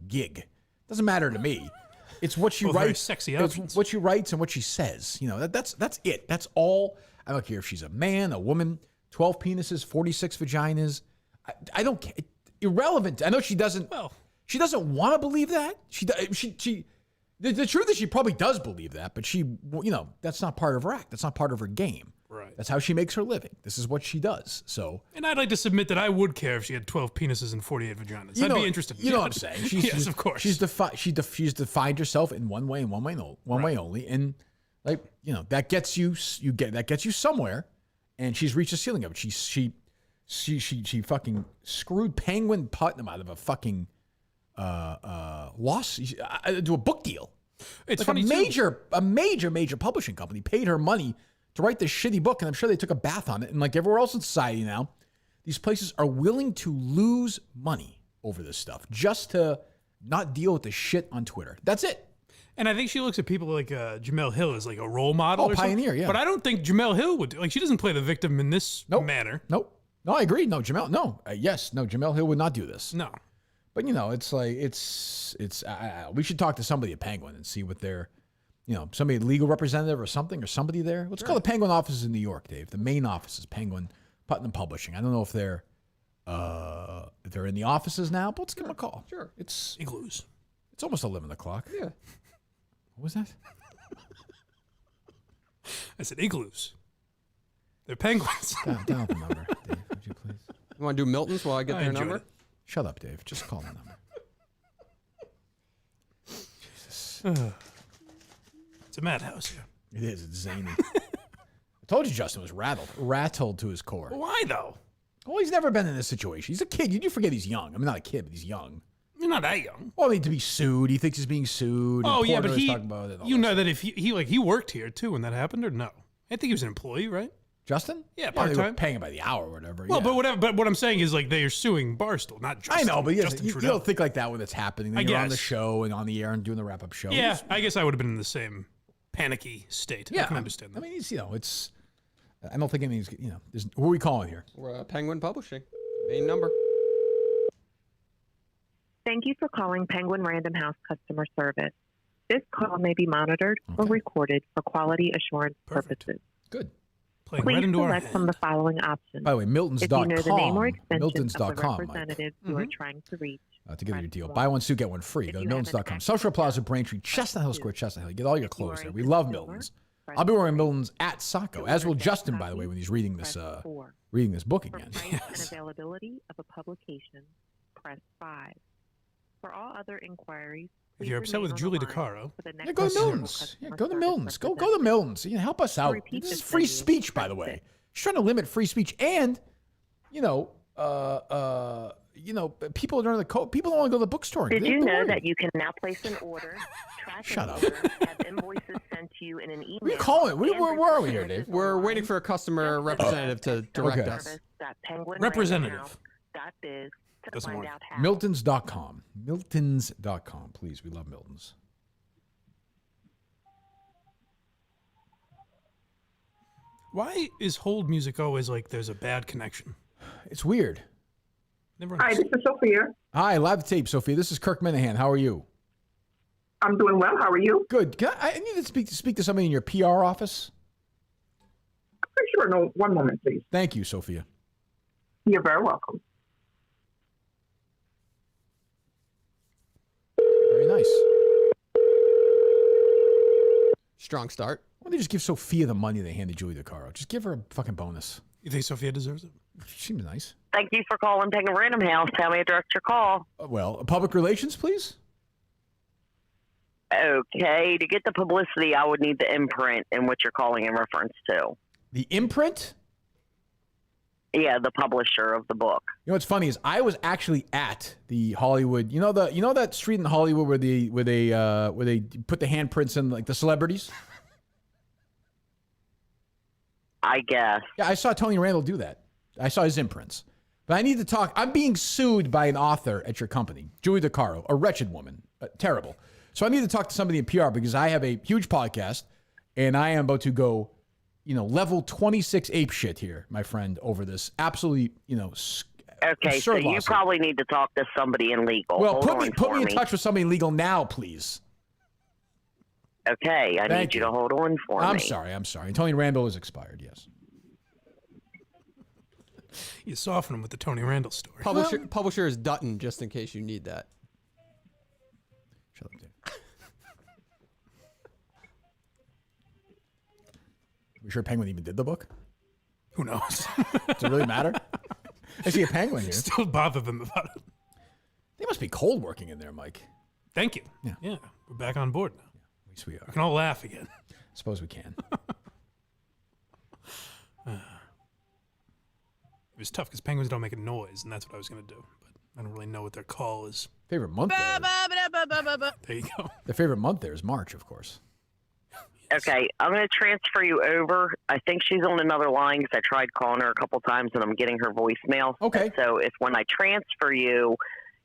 Gig. Doesn't matter to me. It's what she Both very writes. sexy it's options. what she writes and what she says. That's it. That's all. I don't care if she's a man, a woman, 12 penises, 46 vaginas. I don't care. Irrelevant. I know she doesn't. Well, she doesn't want to believe that. The truth is she probably does believe that, but that's not part of her act. That's not part of her game. Right. That's how she makes her living. This is what she does. So and I'd like to submit that I would care if she had 12 penises and 48 vaginas. I'd be interested. You know what I'm saying? Yes, of course. She's defined herself in one way and one way only, and that gets you somewhere. And she's reached the ceiling of it. She fucking screwed Penguin Putnam out of a fucking loss to a book deal. It's Like funny a major publishing company paid her money to write this shitty book, and I'm sure they took a bath on it. And like everywhere else in society now, these places are willing to lose money over this stuff just to not deal with the shit on Twitter. That's it. And I think she looks at people like Jamel Hill as like a role model. Oh, or something. pioneer, yeah. But I don't think Jamel Hill would do. Like she doesn't play the victim in this manner. Nope. No, I agree. No, Jamel. No. Jamel Hill would not do this. No. But it's like we should talk to somebody at Penguin and see what their, somebody legal representative or something or somebody there. Let's call the Penguin offices in New York, Dave. The main office is Penguin Putnam Publishing. I don't know if they're in the offices now, but let's give them a call. Sure. It's Igloos. almost 11 o'clock. Yeah. What was that? I said igloos. They're penguins. Dial the number, Dave. Would you please? You want to do Milton's while I get I their enjoyed number? it. Shut up, Dave. Just call the number. Jesus. It's a madhouse here. It is. It's zany. I told you Justin was rattled to his core. Why though? Well, he's never been in this situation. He's a kid. You do forget he's young. I mean, not a kid, but he's young. You're not that young. Well, I mean, to be sued. He thinks he's being sued. Oh and yeah, Portnoy but was he. talking about it and all You that know stuff. that if he worked here too when that happened or no? I think he was an employee, right? Justin? Yeah, They were part-time. paying him by the hour or whatever. Well, yeah. but whatever. But what I'm saying is like they are suing Barstool, not Justin. I know, but yes, Justin you Trudeau. don't think like that when it's happening. Then I you're on the guess. show and on the air and doing the wrap-up show. Yeah, I guess I would have been in the same panicky state. Yeah. I can understand that. I mean, it's. I don't think anything's. Who are we calling here? We're Penguin Publishing. Main number. Thank you for calling Penguin Random House Customer Service. This call may be monitored or recorded for quality assurance purposes. Good. Playing Please right into our select from the hand. following options. By the way, Milton's.com. If you know the name or extension of the Milton's.com, Mike. representative you are trying to reach, To get your press deal. 1. Buy one suit, get one free. If Go to you have an Milton's.com. active Social Plaza, bill, Braintree, Chestnut Hill press Square, 2. Chestnut Hill. You get all your If you clothes are there. a We love consumer, Milton's. press I'll be wearing 3. Milton's at Saco, as will Justin, by the way, when he's reading this Press 4. reading this book For again. price and availability of a publication, press 5. For all other inquiries, If please you're upset remain with on Julie the line DiCaro, for the Yeah, next go to available Milton's. Yeah, customer go to service Milton's. Go to representative. Milton's. Help us out. repeat This is this free menu, speech, by the press way. 6. She's trying to limit free speech, and people during the people don't want to go to the bookstore. Did They're you know worried. that you can now place an order, track Shut an up. order, have invoices sent to you in an email? What are you calling it? Where and are we here, receive Dave? We're online? waiting for a customer representative to direct Okay. us. Representative. Biz to Doesn't find work. out how. Miltons.com. Miltons.com. Please, we love Milton's. why is hold music always like there's a bad connection? It's weird. Never Hi, understood. this is Sophia. Hi, live tape, Sophia. This is Kirk Minahan. How are you? I'm doing well. How are you? Good. I need to speak to somebody in your PR office. Sure. No, one moment, please. Thank you, Sophia. You're very welcome. Very nice. Strong start. Why don't they just give Sophia the money they handed Julie DiCaro? Just give her a fucking bonus. You think Sophia deserves it? She seems nice. Thank you for calling Penguin Random House. How may I direct your call? Well, public relations, please. Okay, to get the publicity, I would need the imprint in what you're calling in reference to. The imprint? Yeah, the publisher of the book. You know what's funny is I was actually at the Hollywood. You know that street in Hollywood where they put the handprints in, like, the celebrities. I guess. Yeah, I saw Tony Randall do that. I saw his imprints. But I need to talk. I'm being sued by an author at your company, Julie DiCaro, a wretched woman, terrible. So I need to talk to somebody in PR because I have a huge podcast, and I am about to go, level 26 ape shit here, my friend, over this absolutely, Okay, so absurd you lawsuit. probably need to talk to somebody in legal. Well, Hold put on me for in touch with somebody legal now, please. Okay, I Thank need you to hold on for I'm me. sorry. Tony Randall is expired. Yes. You soften him with the Tony Randall story. Publisher is Dutton, just in case you need that. Shut up, Dave. We sure Penguin even did the book? Who knows? Does it really matter? I see a penguin here. Still bother them about it. They must be cold working in there, Mike. Thank you. Yeah. We're back on board now. At least we are. We can all laugh again. Suppose we can. It was tough because penguins don't make a noise, and that's what I was going to do. But I don't really know what their call is. Favorite month there. There you go. The favorite month there is March, of course. Okay, I'm going to transfer you over. I think she's on another line because I tried calling her a couple times and I'm getting her voicemail. Okay. So if when I transfer you,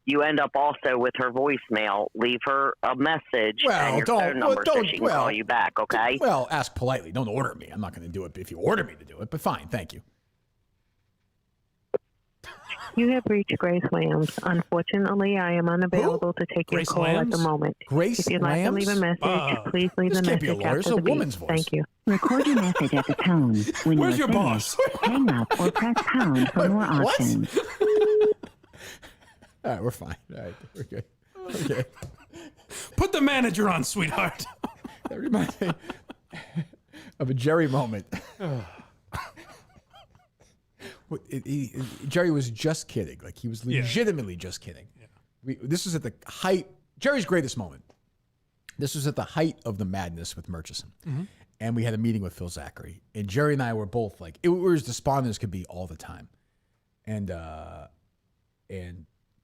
you end up also with her voicemail, leave her a message and your phone number so she can call you back, okay? Well, ask politely. Don't order me. I'm not going to do it if you order me to do it, but fine. Thank you. You have reached Grace Lambs. Unfortunately, I am unavailable to take Grace your call at Lambs? the moment. Grace If you'd like to leave a Lambs? message, please leave This the can't be a message lawyer. It's after a the woman's beep. voice. Thank you. Record your message at the tone. When Where's you are your boss? finished, hang up or press pound for more What? options. All right, we're fine. All right, we're good. Okay. Put the manager on, sweetheart. That reminds me of a Jerry moment. Jerry was just kidding. Like, he was legitimately just kidding. Yeah. This was at the height, Jerry's greatest moment. This was at the height of the madness with Murchison. Mm-hmm. And we had a meeting with Phil Zachary. And Jerry and I were both like, it was despondent as could be all the time. And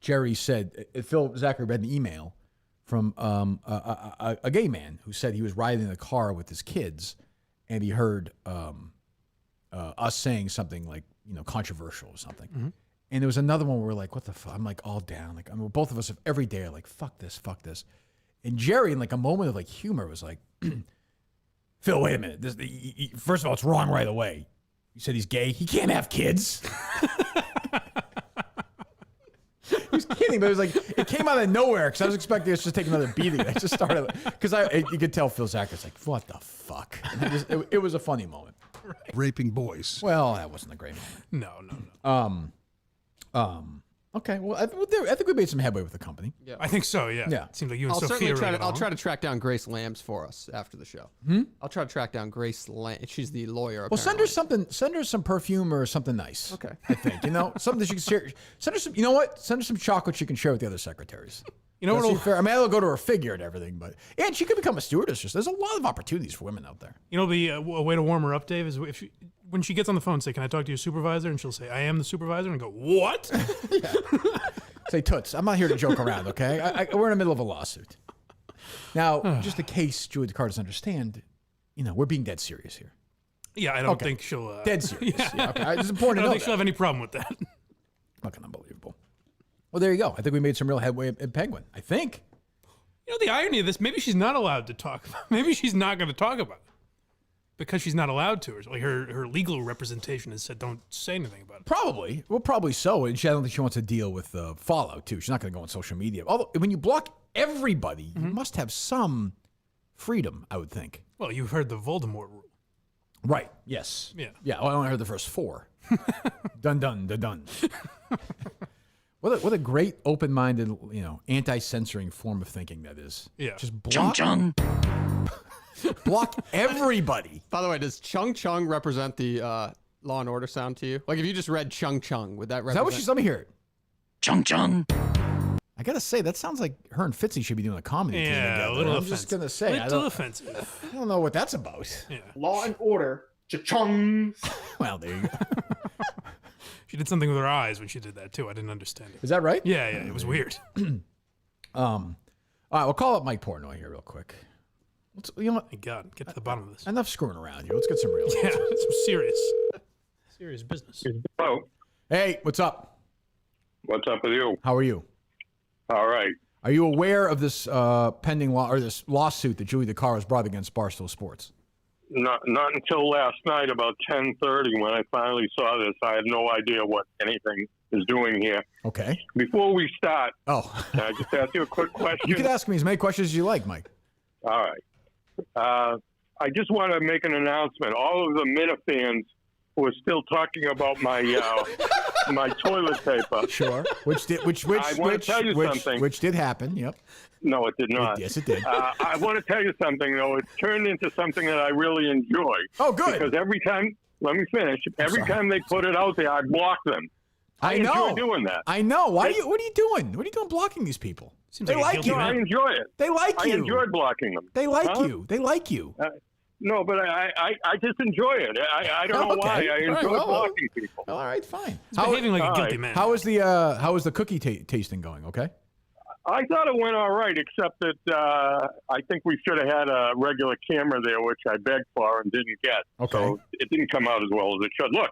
Jerry said, Phil Zachary read an email from a gay man who said he was riding in a car with his kids, and he heard us saying something like, controversial or something. And there was another one where we're like, what the fuck? I'm like all down. Like, both of us every day are like, fuck this. And Jerry, in like a moment of like humor, was like, Phil, wait a minute. First of all, it's wrong right away. You said he's gay. He can't have kids. He was kidding, but it was like, it came out of nowhere because I was expecting us to take another beating. I just started, because you could tell Phil Zachar's like, what the fuck? And it was a funny moment. Right. Raping boys. Well, that wasn't a great moment. No. Okay. Well, I think we made some headway with the company. Yeah. I think so. Yeah. Yeah. It seems like you and I'll Sophia. I'll try to track down Grace Lambs for us after the show. I'll try to track down Grace Lambs. She's the lawyer. Well, send her something. Send her some perfume or something nice. Okay. I think something that she can share. Send her some. You know what? Send her some chocolate she can share with the other secretaries. You know what? Fair. I mean, I'll go to her figure and everything, and she could become a stewardess. There's a lot of opportunities for women out there. You know, be a way to warm her up, Dave, is when she gets on the phone, say, "Can I talk to your supervisor?" And she'll say, "I am the supervisor," and go, "What?" Say, Toots, I'm not here to joke around, okay? We're in the middle of a lawsuit. Now, just in case Julie DiCaro doesn't understand, we're being dead serious here. Yeah, I don't think she'll... dead serious. Yeah, okay. It's important to know I don't think she'll have any problem with that. Fucking unbelievable. Well, there you go. I think we made some real headway at Penguin. I think. You know, the irony of this, maybe she's not allowed to talk about it. Maybe she's not going to talk about it. Because she's not allowed to. Like her legal representation has said don't say anything about it. Probably. Well, probably so. And I don't think she wants to deal with fallout, too. She's not going to go on social media. Although, when you block everybody, you must have some freedom, I would think. Well, you've heard the Voldemort rule. Right. Yes. Yeah. Yeah. Well, I only heard the first 4. Done. What a great, open-minded, anti-censoring form of thinking that is. Yeah. Just block. Block everybody. By the way, does Chung Chung represent the Law and Order sound to you? Like, if you just read Chung Chung, would that represent? Is that what she's? Let me hear it. Chung Chung. I gotta say, that sounds like her and Fitzy should be doing a comedy team together. A little I'm offensive. just gonna say, a little offensive. I don't know what that's about. Yeah. Law and Order. Cha-chung. Well, there you go. She did something with her eyes when she did that too. I didn't understand it. Is that right? Yeah, it was weird. All right, we'll call up Mike Portnoy here real quick. You know what? Thank God, get to the bottom of this. Enough screwing around here. Let's get some real. Yeah, some serious business. Hello. Hey, what's up? What's up with you? How are you? All right. Are you aware of this pending law or this lawsuit that Julie DiCaro has brought against Barstool Sports? Not until last night, about 10:30, when I finally saw this. I had no idea what anything is doing here. Okay. Before we start, can I just ask you a quick question? You can ask me as many questions as you like, Mike. All right. I just want to make an announcement. All of the Minifans who are still talking about my my toilet paper. Sure. Which did happen. Yep. No, it did not. Yes, it did. I want to tell you something, though. It's turned into something that I really enjoy. Oh, good. Because every time, let me finish. Every time they put it out there, I block them. I know. enjoy doing that. I know. What are you doing? What are you doing blocking these people? Seems they like you. No, I enjoy it. They like you. I enjoy blocking them. They like Huh? you. They like you. No, but I just enjoy it. I don't know why. I enjoy blocking people. All right, fine. He's behaving like a guilty man. How is the cookie tasting going? Okay. I thought it went all right, except that I think we should have had a regular camera there, which I begged for and didn't get. Okay. So it didn't come out as well as it should. Look,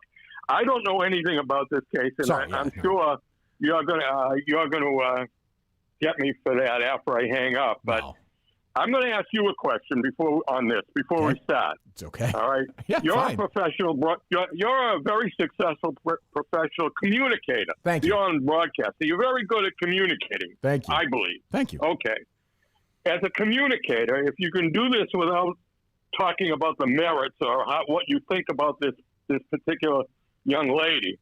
I don't know anything about this case, and I'm sure you're going to get me for that after I hang up. But I'm going to ask you a question before we start. It's okay. All right. Yeah, you're fine. a professional. You're a very successful professional communicator. Thank you. Beyond broadcasting, you're very good at communicating. Thank you. I believe. Thank you. Okay. As a communicator, if you can do this without talking about the merits or what you think about this particular young lady,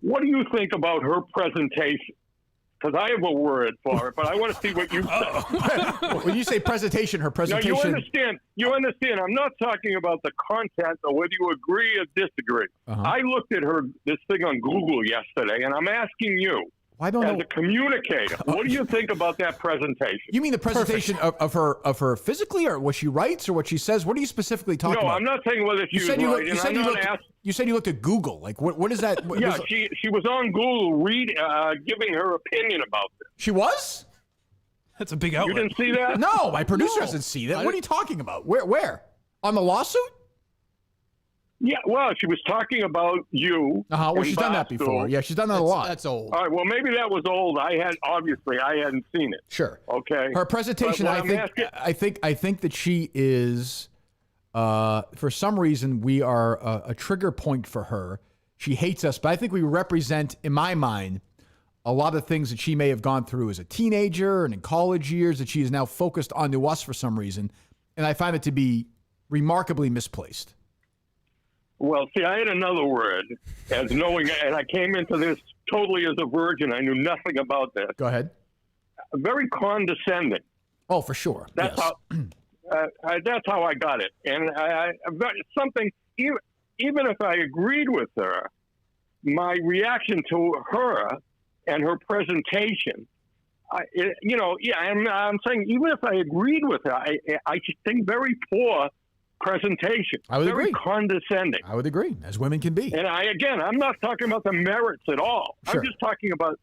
what do you think about her presentation? Because I have a word for it, but I want to see what you say. When you say presentation, her presentation. Now, you understand. I'm not talking about the content or whether you agree or disagree. I looked at this thing on Google yesterday, and I'm asking you, as a communicator, what do you think about that presentation? You mean the presentation of her physically, or what she writes, or what she says? What are you specifically talking about? No, I'm not saying whether she was right. You said you looked at Google. Like, what is that? She was on Google giving her opinion about this. She was? That's a big outlet. You didn't see that? No, my producer doesn't see that. What are you talking about? Where? On the lawsuit? Yeah, well, she was talking about you. Well, she's done that before. Yeah, she's done that a lot. That's old. All right, well, maybe that was old. I hadn't seen it. Sure. Okay. Her presentation, I think that she is, for some reason, we are a trigger point for her. She hates us, but I think we represent, in my mind, a lot of things that she may have gone through as a teenager and in college years that she is now focused onto us for some reason. And I find it to be remarkably misplaced. Well, see, I had another word as knowing, and I came into this totally as a virgin. I knew nothing about this. Go ahead. Very condescending. Oh, for sure. That's how I got it. And something, even if I agreed with her, my reaction to her and her presentation, I'm saying even if I agreed with her, I just think very poor presentation. I would very agree. Condescending. I would agree, as women can be. And I'm not talking about the merits at all. Sure. I'm just talking about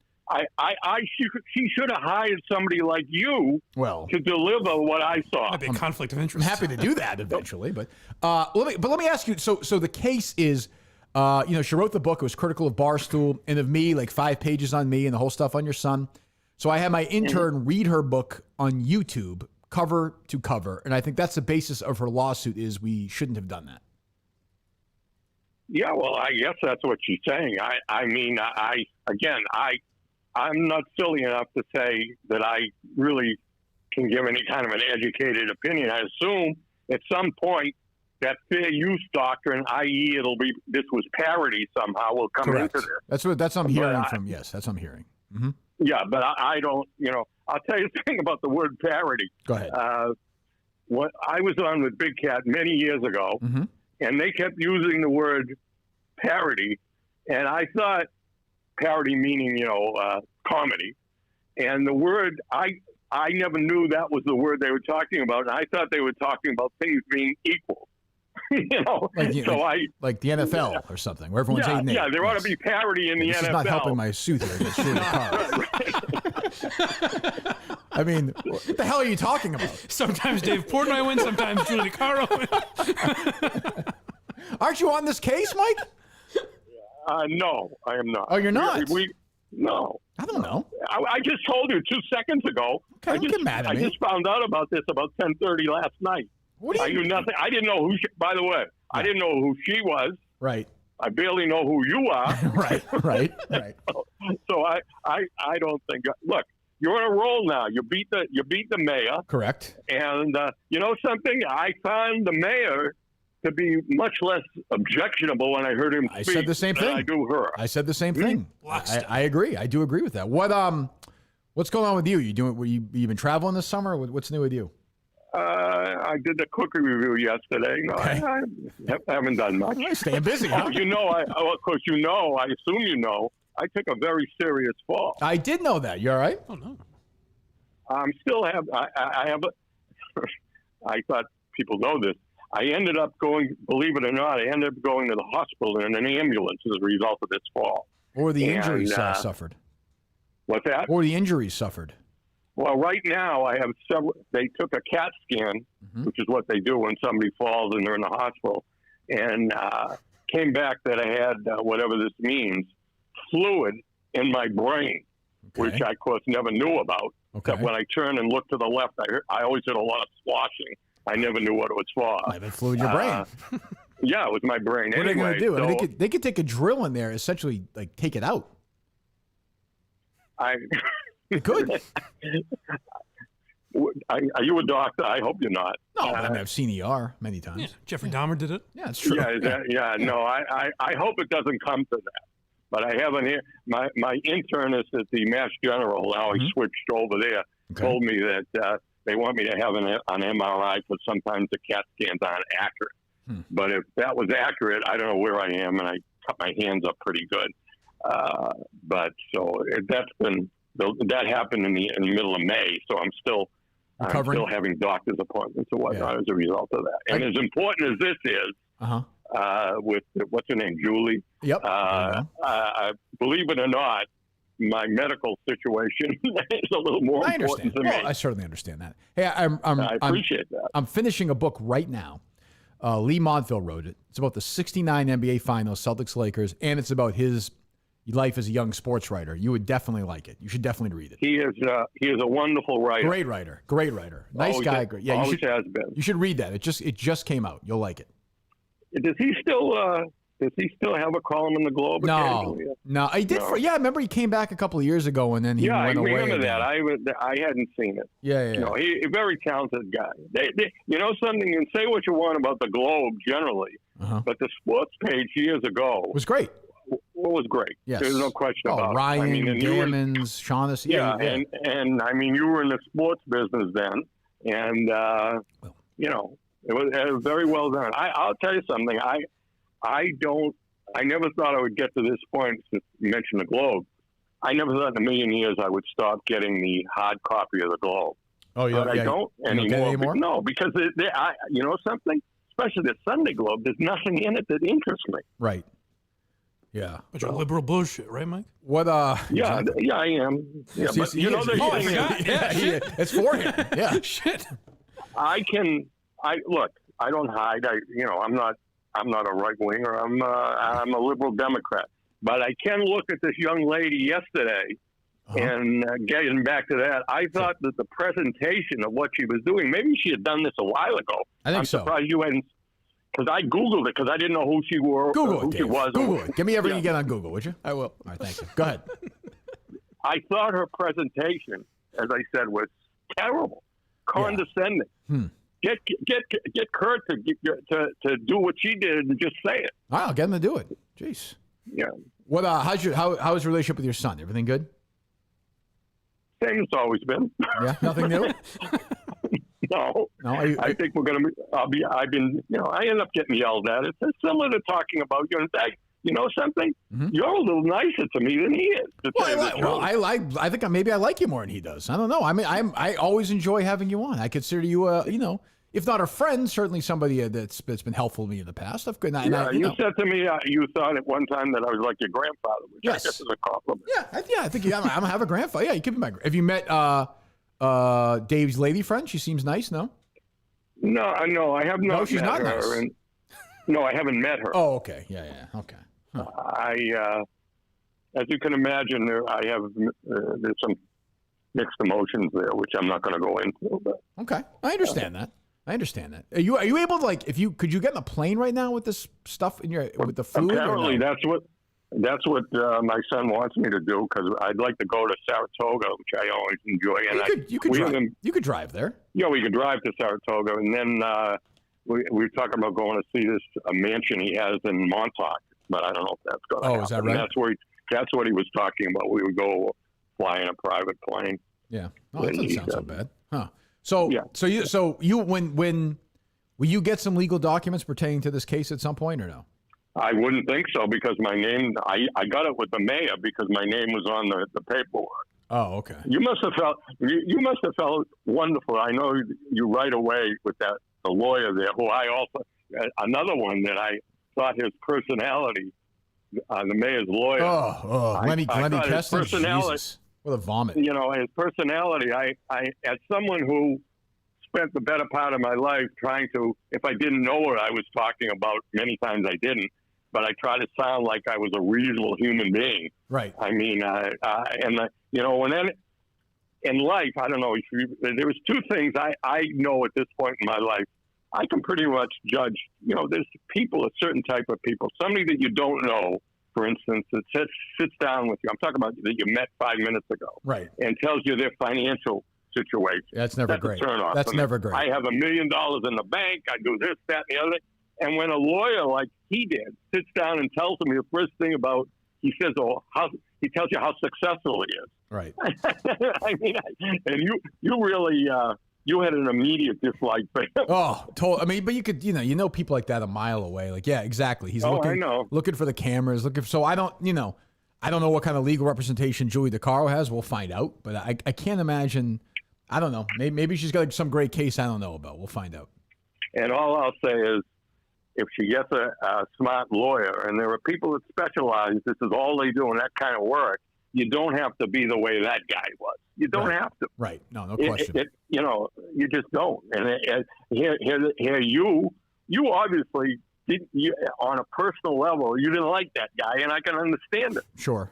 she should have hired somebody like you to deliver what I saw. That'd be a conflict of interest. I'm happy to do that eventually, but let me ask you. So the case is, she wrote the book. It was critical of Barstool and of me, like 5 pages on me and the whole stuff on your son. So I had my intern read her book on YouTube, cover to cover, and I think that's the basis of her lawsuit. Is we shouldn't have done that. Yeah, well, I guess that's what she's saying. I'm not silly enough to say that I really can give any kind of an educated opinion. I assume at some point that fair use doctrine, i.e., this was parody somehow, will come Correct. into this. That's what I'm hearing from. Yes, that's what I'm hearing. Mm-hmm. Yeah, but I don't. I'll tell you the thing about the word parody. Go ahead. What I was on with Big Cat many years ago, and they kept using the word parody, and I thought parody meaning comedy, and the word I never knew that was the word they were talking about, and I thought they were talking about things being equal. Like the NFL or something, where everyone's 8-8. Yeah, there ought to be parity in the this NFL. This is not helping my suit here. It's Julie DiCaro. I mean, what the hell are you talking about? Sometimes Dave Portnoy wins, sometimes Julie DiCaro wins. Aren't you on this case, Mike? No, I am not. Oh, you're not? No. I don't know. I just told you 2 seconds ago. Okay, don't get mad at me. I just found out about this about 10:30 last night. I knew nothing. I didn't know who she, by the way, I didn't know who she was. Right. I barely know who you are. Right. So I don't think. Look, you're on a roll now. You beat the mayor. Correct. And you know something? I found the mayor to be much less objectionable when I heard him speak. I said the same thing. I do her. I said the same thing. I agree. I do agree with that. What's going on with you? You've been traveling this summer? What's new with you? I did the cookie review yesterday. No, okay. I haven't done much. Staying busy, huh? Of course, I assume you know, I took a very serious fall. I did know that. You all right? Oh, no. I thought people know this. I ended up going, believe it or not, to the hospital in an ambulance as a result of this fall. Or the injuries suffered. What's that? Or the injuries suffered. Well, right now I have several. They took a CAT scan, which is what they do when somebody falls and they're in the hospital, and came back that I had whatever this means, fluid in my brain, which I of course never knew about. Except when I turn and look to the left, I always did a lot of sloshing. I never knew what it was for. Maybe fluid your brain. Yeah, it was my brain. What anyway, are they going to do? So, I mean, they could take a drill in there, essentially, like take it out. They could. Are you a doctor? I hope you're not. No, I mean, I've seen ER many times. Yeah, Jeffrey Dahmer did it. Yeah, it's true. No, I hope it doesn't come to that. But I have my internist at the Mass General, now he switched over there, told me that they want me to have an MRI because sometimes the CAT scans aren't accurate. But if that was accurate, I don't know where I am, and I cut my hands up pretty good. But so that happened in the middle of May, so I'm still having doctor's appointments and whatnot as a result of that. And as important as this is, with what's her name, Julie. Yep. Believe it or not, my medical situation is a little more important to me. I certainly understand that. Hey, I appreciate that. I'm finishing a book right now. Lee Montville wrote it. It's about the '69 NBA Finals, Celtics Lakers, and it's about his life as a young sports writer. You would definitely like it. You should definitely read it. He is a wonderful writer. Great writer. Nice always guy. Has, yeah, always has been. You should read that. It just came out. You'll like it. Does he still have a column in the Globe? No, he did. No. Yeah, I remember he came back a couple of years ago, and then he went away. I remember again. that. I hadn't seen it. Yeah. He's a very talented guy. You know something, you can say what you want about the Globe generally, but the sports page years ago was great. Was great. Yes. There's no question about Ryan, it. Gammons, Shaughnessy. Yeah, and I mean, you were in the sports business then, and you know, it was very well done. I'll tell you something. I never thought I would get to this point since you mentioned the Globe. I never thought in a million years I would stop getting the hard copy of the Globe. Oh, yeah. But I don't anymore. No, because you know something? Especially the Sunday Globe, there's nothing in it that interests me. Right. Yeah. Bunch of liberal bullshit, right, Mike? What? Yeah, I am. Yeah, but you know, I forgot. Yeah, it's for him. Yeah. Shit. Look. I don't hide. I'm not a right winger. I'm a liberal Democrat. But I can look at this young lady yesterday, and getting back to that, I thought that the presentation of what she was doing, maybe she had done this a while ago. I think I'm so. surprised you hadn't, because I Googled it because I didn't know who she were. Google it, she was. Google it. Give me everything you get on Google, would you? I will. All right, thank you. Go ahead. I thought her presentation, as I said, was terrible, condescending. Get Kirk to do what she did and just say it. I'll get him to do it. Jeez. Yeah. What? How's your relationship with your son? Everything good? Same as always been. Yeah. Nothing new. No. I think we're gonna. I've been. I end up getting yelled at. It's similar to talking about you. In fact, you know something? You're a little nicer to me than he is. I think maybe I like you more than he does. I don't know. I mean, I always enjoy having you on. I consider you if not a friend, certainly somebody that's been helpful to me in the past. You said to me you thought at one time that I was like your grandfather, which I guess is a compliment. Yeah, I think I don't have a grandfather. Yeah, you could be my. Have you met Dave's lady friend? She seems nice. No. No, I have not. No, she's met not her. nice. And, no, I haven't met her. Oh, okay. Yeah. Okay. Huh. As you can imagine, there's some mixed emotions there, which I'm not going to go into. But, okay, I understand that. Are you able to could you get in a plane right now with this stuff with the food? Apparently, that's what my son wants me to do because I'd like to go to Saratoga, which I always enjoy. And you could drive there. Yeah, we could drive to Saratoga, and then we're talking about going to see a mansion he has in Montauk, but I don't know if that's going to happen. Is that right? That's what he was talking about. We would go fly in a private plane. Yeah. Oh, that doesn't sound so bad. Huh. So when will you get some legal documents pertaining to this case at some point or no? I wouldn't think so because my name, I got it with the mayor because my name was on the paperwork. Oh, okay. You must have felt wonderful. I know you right away with the lawyer there, who I also, another one that I thought his personality, the mayor's lawyer. Lenny Keston, Jesus. What a vomit. His personality, I as someone who spent the better part of my life trying to, if I didn't know what I was talking about, many times I didn't, but I try to sound like I was a reasonable human being. Right. I mean, when in life, I don't know, there was two things I know at this point in my life. I can pretty much judge, there's people, a certain type of people, somebody that you don't know, for instance, that sits down with you. I'm talking about that you met 5 minutes ago. Right. And tells you their financial situation. That's never great. A turn off. That's never great. I have $1 million in the bank. I do this, that, and the other. And when a lawyer like he did sits down and tells me the first thing about, he says, he tells you how successful he is. Right. I mean, and you really, you had an immediate dislike for him. But you could, people like that a mile away. Like, yeah, exactly. He's looking for the cameras, so I don't know what kind of legal representation Julie DiCaro has. We'll find out, but I can't imagine. I don't know. Maybe she's got some great case I don't know about. We'll find out. And all I'll say is, if she gets a smart lawyer, and there are people that specialize, this is all they do in that kind of work, you don't have to be the way that guy was. You don't have to. Right. No question. You just don't. And here you you obviously didn't. On a personal level, you didn't like that guy, and I can understand it. Sure.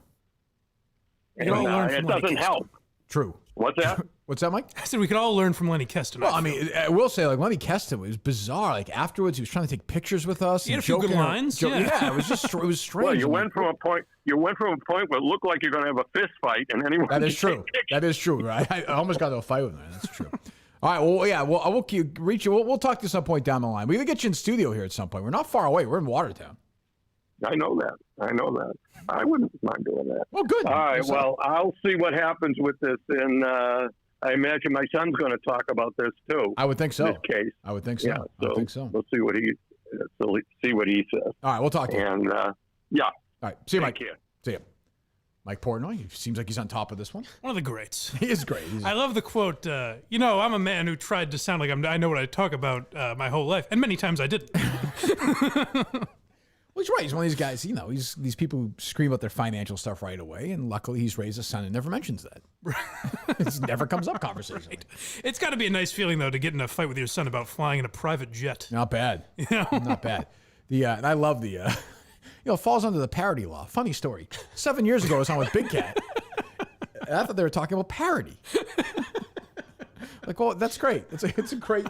And, it doesn't help. True. What's that? What's that, Mike? I said we could all learn from Lenny Keston. Well, I mean, I will say, like, Lenny Keston was bizarre. Like, afterwards, he was trying to take pictures with us. He had and a few good joking around- lines. Yeah, it was just it was strange. Well, you went from a point where it looked like you're going to have a fist fight, and anyone. That is true. That is true. Right? I almost got into a fight with him. That's true. All right. Well, yeah. Well, I will reach you. We'll talk to you some point down the line. We're gonna get you in studio here at some point. We're not far away. We're in Watertown. I know that. I wouldn't mind doing that. Well, good. All right. Well, I'll see what happens with this, and I imagine my son's going to talk about this too. I would think so. This case. I would think so. Yeah, I would think so. We'll see what he says. All right. We'll talk to you. And yeah. All right. See you, Mike. Take care. See you. Mike Portnoy. He seems like he's on top of this one. One of the greats. He is great. I love the quote, I'm a man who tried to sound like I know what I talk about my whole life, and many times I didn't. Well, he's right. He's one of these guys, he's these people who scream about their financial stuff right away, and luckily he's raised a son and never mentions that. It never comes up conversationally. Right. It's got to be a nice feeling, though, to get in a fight with your son about flying in a private jet. Not bad. Not bad. And I love the, it falls under the parody law. Funny story. 7 years ago, I was on with Big Cat. And I thought they were talking about parody. Like, well, that's great. It's a great...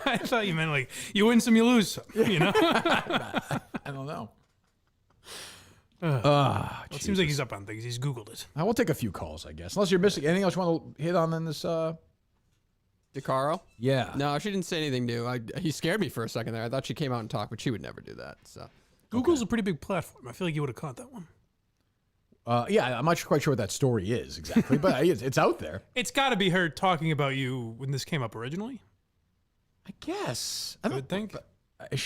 I thought you meant like you win some, you lose some. I don't know. Well, it seems like he's up on things. He's Googled it. We'll take a few calls, I guess. Unless you're missing anything else you want to hit on in this. DiCaro? Yeah. No, she didn't say anything new. He scared me for a second there. I thought she came out and talked, but she would never do that. So Google's a pretty big platform. I feel like you would have caught that one. Yeah, I'm not quite sure what that story is exactly, but it's out there. It's got to be her talking about you when this came up originally. I guess. I would think.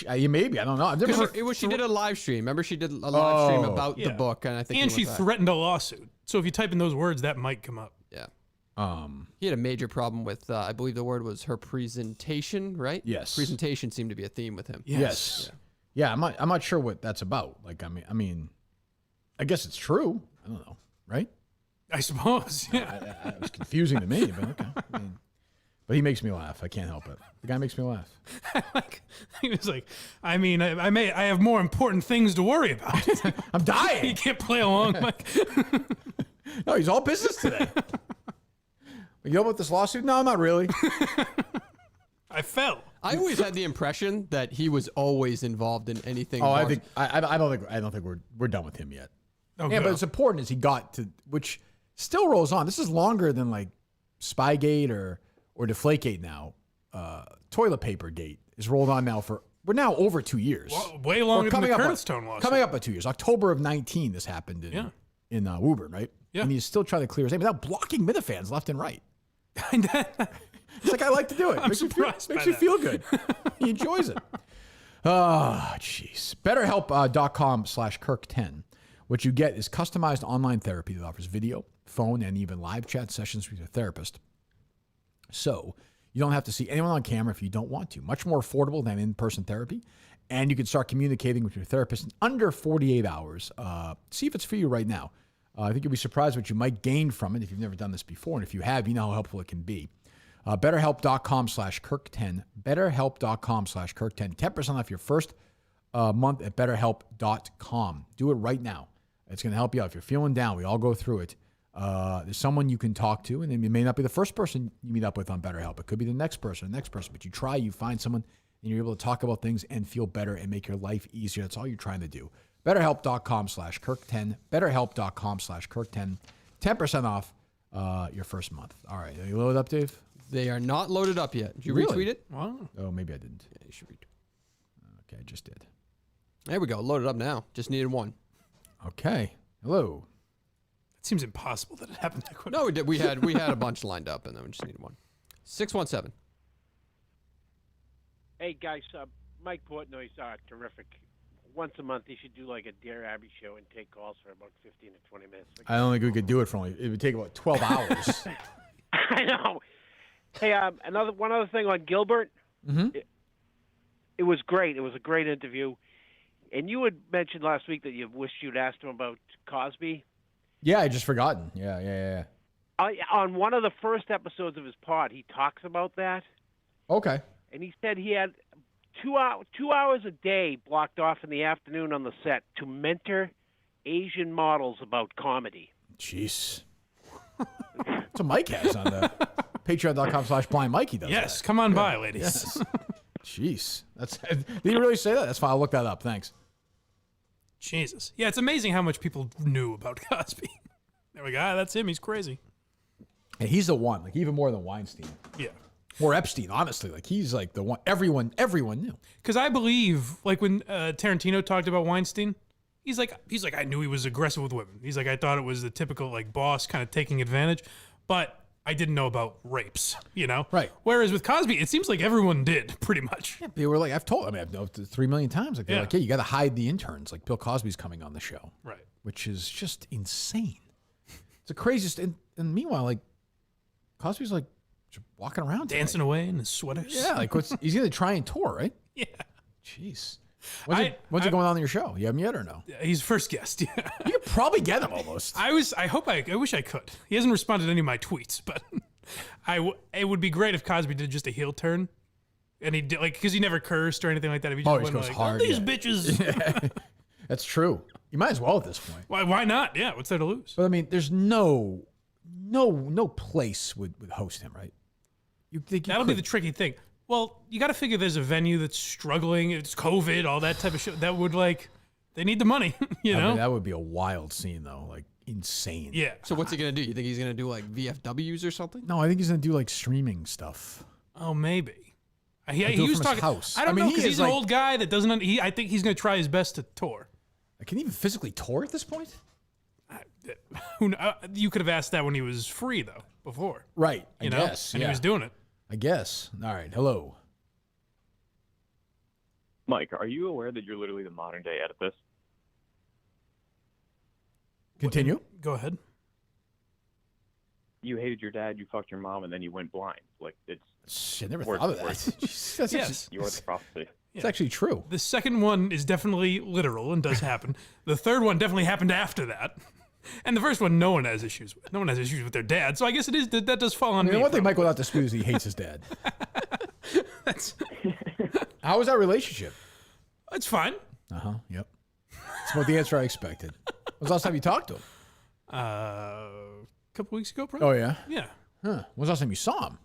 Maybe. I don't know. I've never she did a live stream. Remember, she did a live stream about the book, and I think. And she threatened a lawsuit. So if you type in those words, that might come up. Yeah. He had a major problem with, I believe the word was her presentation, right? Yes. Presentation seemed to be a theme with him. Yes. Yeah. I'm not sure what that's about. Like, I mean, I guess it's true. I don't know. Right? I suppose. Yeah. It was confusing to me, but okay. But he makes me laugh. I can't help it. The guy makes me laugh. He was like, I mean, I have more important things to worry about. I'm dying. You can't play along, Mike. No, he's all business today. You know about this lawsuit? No, not really. I fell. I always had the impression that he was always involved in anything. Oh, I don't think we're done with him yet. Okay. Yeah, but it's important as he got to, which still rolls on. This is longer than like Spygate or Deflategate now. Toilet paper gate is rolled on now we're now over 2 years. Well, way longer than the Kernstone lawsuit. Coming up at 2 years. October of 19, this happened in Woburn, right? Yeah. And he's still trying to clear his name without blocking Minifans left and right. It's like, I like to do it. I'm surprised Makes you feel good. He enjoys it. Oh, jeez. BetterHelp.com/Kirk10. What you get is customized online therapy that offers video, phone, and even live chat sessions with your therapist. So you don't have to see anyone on camera if you don't want to. Much more affordable than in-person therapy. And you can start communicating with your therapist in under 48 hours. See if it's for you right now. I think you'll be surprised what you might gain from it if you've never done this before. And if you have, you know how helpful it can be. BetterHelp.com/Kirk10. BetterHelp.com/Kirk10. 10% off your first month at BetterHelp.com. Do it right now. It's going to help you out. If you're feeling down, we all go through it. There's someone you can talk to, and it may not be the first person you meet up with on BetterHelp. It could be the next person. But you try, you find someone, and you're able to talk about things and feel better and make your life easier. That's all you're trying to do. BetterHelp.com/Kirk10. BetterHelp.com/Kirk10. 10% off your first month. All right. Are you loaded up, Dave? They are not loaded up yet. Did you Really? retweet it? Wow. Oh, maybe I didn't. Yeah, you should retweet. Okay, I just did. There we go. Loaded up now. Just needed one. Okay. Hello. It seems impossible that it happened that quickly. No, we did. We had a bunch lined up, and then we just needed one. 617. Hey guys, Mike Portnoy's terrific. Once a month, he should do like a Dear Abby show and take calls for about 15 to 20 minutes. I don't think we could do it for only. It would take about 12 hours. I know. Hey, one other thing on Gilbert. Mm-hmm. It was great. It was a great interview. And you had mentioned last week that you wished you'd asked him about Cosby. Yeah, I just forgotten. Yeah. On one of the first episodes of his pod, he talks about that. Okay. And he said he had 2 hours a day blocked off in the afternoon on the set to mentor Asian models about comedy. Jeez. That's what Mike has on the patreon.com/blind Mikey does. Yes, that. come on by, ladies. Yes. Jeez. Did you really say that? That's fine. I'll look that up. Thanks. Jesus. Yeah, it's amazing how much people knew about Cosby. There we go. That's him. He's crazy. And he's the one, like even more than Weinstein. Yeah. Or Epstein, honestly. Like he's like the one everyone knew. Because I believe, like when Tarantino talked about Weinstein, he's like, I knew he was aggressive with women. He's like, I thought it was the typical like boss kind of taking advantage, but I didn't know about rapes, you know? Right. Whereas with Cosby, it seems like everyone did, pretty much. Yeah, they were like, I've known 3 million times. Like, they're like, yeah, you got to hide the interns. Like Bill Cosby's coming on the show. Right. Which is just insane. It's the craziest. And meanwhile, like, Cosby's like just walking around. Dancing away in his sweaters. Yeah, like he's going to try and tour, right? Yeah. Jeez. When's it going on your show? You have him yet or no? He's first guest. Yeah. You could probably get him almost. I wish I could. He hasn't responded to any of my tweets, but it would be great if Cosby did just a heel turn, and he did like because he never cursed or anything like that. If he just went goes like, hard. These bitches. Yeah. That's true. You might as well at this point. Why not? Yeah. What's there to lose? But I mean, there's no place would host him, right? You think that'll be the tricky thing. Well, you got to figure there's a venue that's struggling. It's COVID, all that type of shit. That would they need the money, you know? I mean, that would be a wild scene, though. Like, insane. Yeah. So what's he going to do? You think he's going to do like VFWs or something? No, I think he's going to do like streaming stuff. Oh, maybe. He was from talking. his house. I don't know because he's an like, old guy that doesn't. I think he's going to try his best to tour. Can he even physically tour at this point? You could have asked that when he was free, though, before. Right. I guess. And he was doing it. I guess. All right. Hello. Mike, are you aware that you're literally the modern day Oedipus? Continue. Go ahead. You hated your dad, you fucked your mom, and then you went blind. Like I never thought of that. Yes. You're the prophecy. It's actually true. The second one is definitely literal and does happen. The third one definitely happened after that. And the first one, no one has issues with. No one has issues with their dad. So I guess it is that does fall on me. One thing Mike will not dispute is he hates his dad. How was that relationship? It's fine. Yep. That's about the answer I expected. When was the last time you talked to him? A couple weeks ago, probably. Oh, yeah? Yeah. Huh. When was the last time you saw him?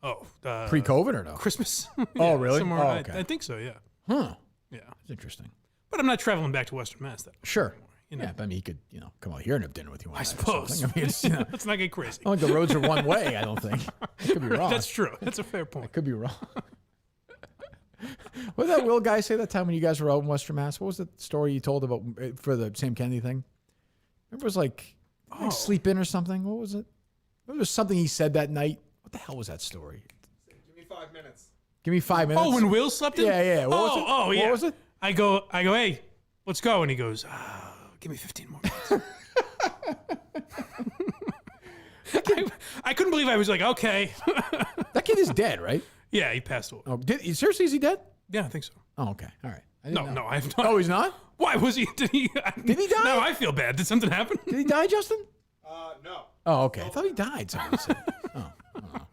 Oh. Pre-COVID or no? Christmas. Oh, really? Somewhere, Oh, okay. I think so, yeah. Huh. Yeah. That's interesting. But I'm not traveling back to Western Mass, though. Sure. You know. Yeah, but I mean, he could, come out here and have dinner with you one I night or suppose. something. I mean, it's, Let's not get crazy. I don't think the roads are one way, I don't think. I could be wrong. That's true. That's a fair point. I could be wrong. What did that Will guy say that time when you guys were out in Western Mass? What was the story you told about for the Sam Kennedy thing? Remember it was like sleep in or something? What was it? There was something he said that night. What the hell was that story? Give me 5 minutes. Give me 5 minutes. Oh, when Will slept in? Yeah. What was it? Oh, yeah. What was it? I go, hey, let's go. And he goes, give me 15 more minutes. I couldn't believe I was like, okay. That kid is dead, right? Yeah, he passed away. Oh, seriously, is he dead? Yeah, I think so. Oh, okay. All right. No, I have not. Oh, he's not? Why was he? Did he die? No, I feel bad. Did something happen? Did he die, Justin? No. Oh, okay. I thought he died. Somebody said. Oh, I don't know.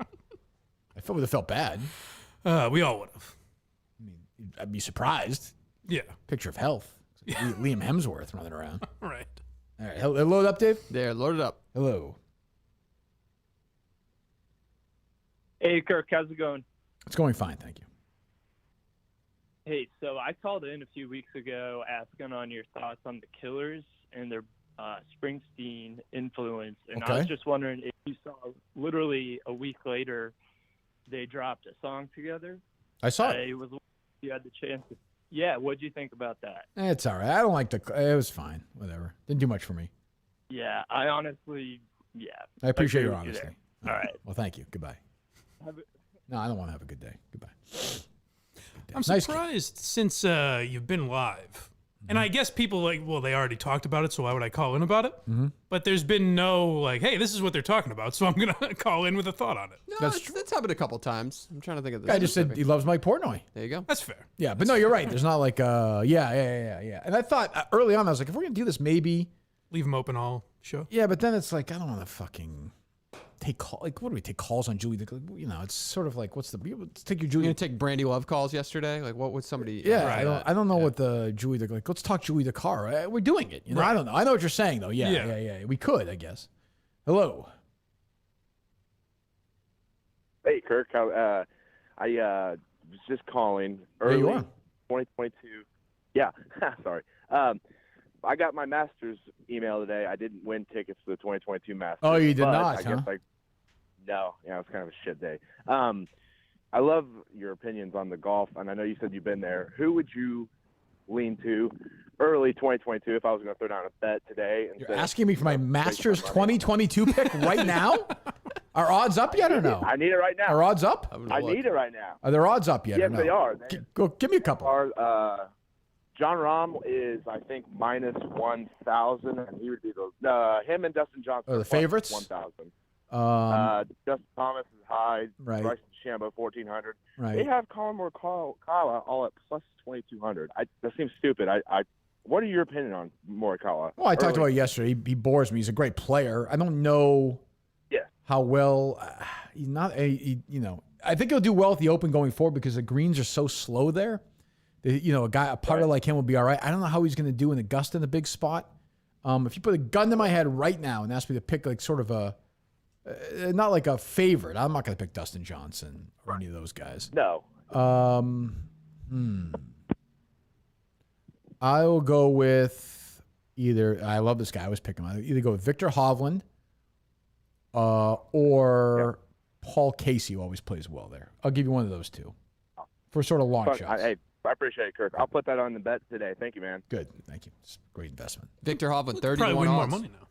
I would have felt bad. We all would have. I mean, I'd be surprised. Yeah. Picture of health. Like Liam Hemsworth running around. Right. All right. Load up, Dave? There, load it up. Hello. Hey, Kirk. How's it going? It's going fine, thank you. Hey, so I called in a few weeks ago asking on your thoughts on the Killers and their Springsteen influence. And I was just wondering if you saw literally a week later they dropped a song together. I saw it. It was you had the chance to. Yeah, what'd you think about that? It's all right. I don't like it was fine. Whatever. Didn't do much for me. Yeah, I honestly, I appreciate your agree with you honesty. there. All right. Well, thank you. Goodbye. No, I don't want to have a good day. Goodbye. I'm Nice surprised since you've been live. And I guess people they already talked about it, so why would I call in about it? Mm-hmm. But there's been no hey, this is what they're talking about, so I'm going to call in with a thought on it. No, that's happened a couple times. I'm trying to think of this. Guy just said he loves Mike Portnoy. There you go. That's fair. Yeah, but no, you're right. There's not like, yeah. And I thought early on, I was like, if we're going to do this, maybe. Leave them open all show. Yeah, but then it's like, I don't want to fucking take call. Like, what do we take calls on Julie? You know, it's sort of like, what's the? Let's take your Julie. You gonna take Brandy Love calls yesterday? Like, what would somebody? Yeah, I don't know what the Julie. Like, let's talk Julie DiCaro. We're doing it. You know, I don't know. I know what you're saying though. Yeah. We could, I guess. Hello. Hey, Kirk. I was just calling early 2022. Yeah, sorry. I got my Masters email today. I didn't win tickets to the 2022 Masters. Oh, you did not, I guess no. Yeah, it was kind of a shit day. I love your opinions on the golf, and I know you said you've been there. Who would you lean to early 2022 if I was going to throw down a bet today? You're asking me for my Masters 2022 pick right now? Are odds up yet or no? I need it right now. Are odds up? I need it right now. Are there odds up yet? Yes, or no? they are. Go, give me a couple. John Rahm is, I think, minus 1,000, and he would be him and Dustin Johnson are the favorites. 1,000. Justin Thomas is high. Right. Bryson DeChambeau 1,400. Right. They have Colin Morikawa all at plus 2,200. That seems stupid. What are your opinion on Morikawa? Well, I talked about it yesterday. He bores me. He's a great player. I don't know. How well he's not. You know, I think he'll do well at the Open going forward because the greens are so slow there. You know, a putter like him will be all right. I don't know how he's going to do in Augusta in a big spot. If you put a gun to my head right now and ask me to pick like sort of a, not like a favorite, I'm not going to pick Dustin Johnson or any of those guys. No. I will go with either. I love this guy. I always pick him. I either go with Victor Hovland or Paul Casey, who always plays well there. I'll give you one of those two for sort of long shots. I appreciate it, Kirk. I'll put that on the bet today. Thank you, man. Good. Thank you. It's a great investment. Victor Hovland, 31 probably win odds. more money now.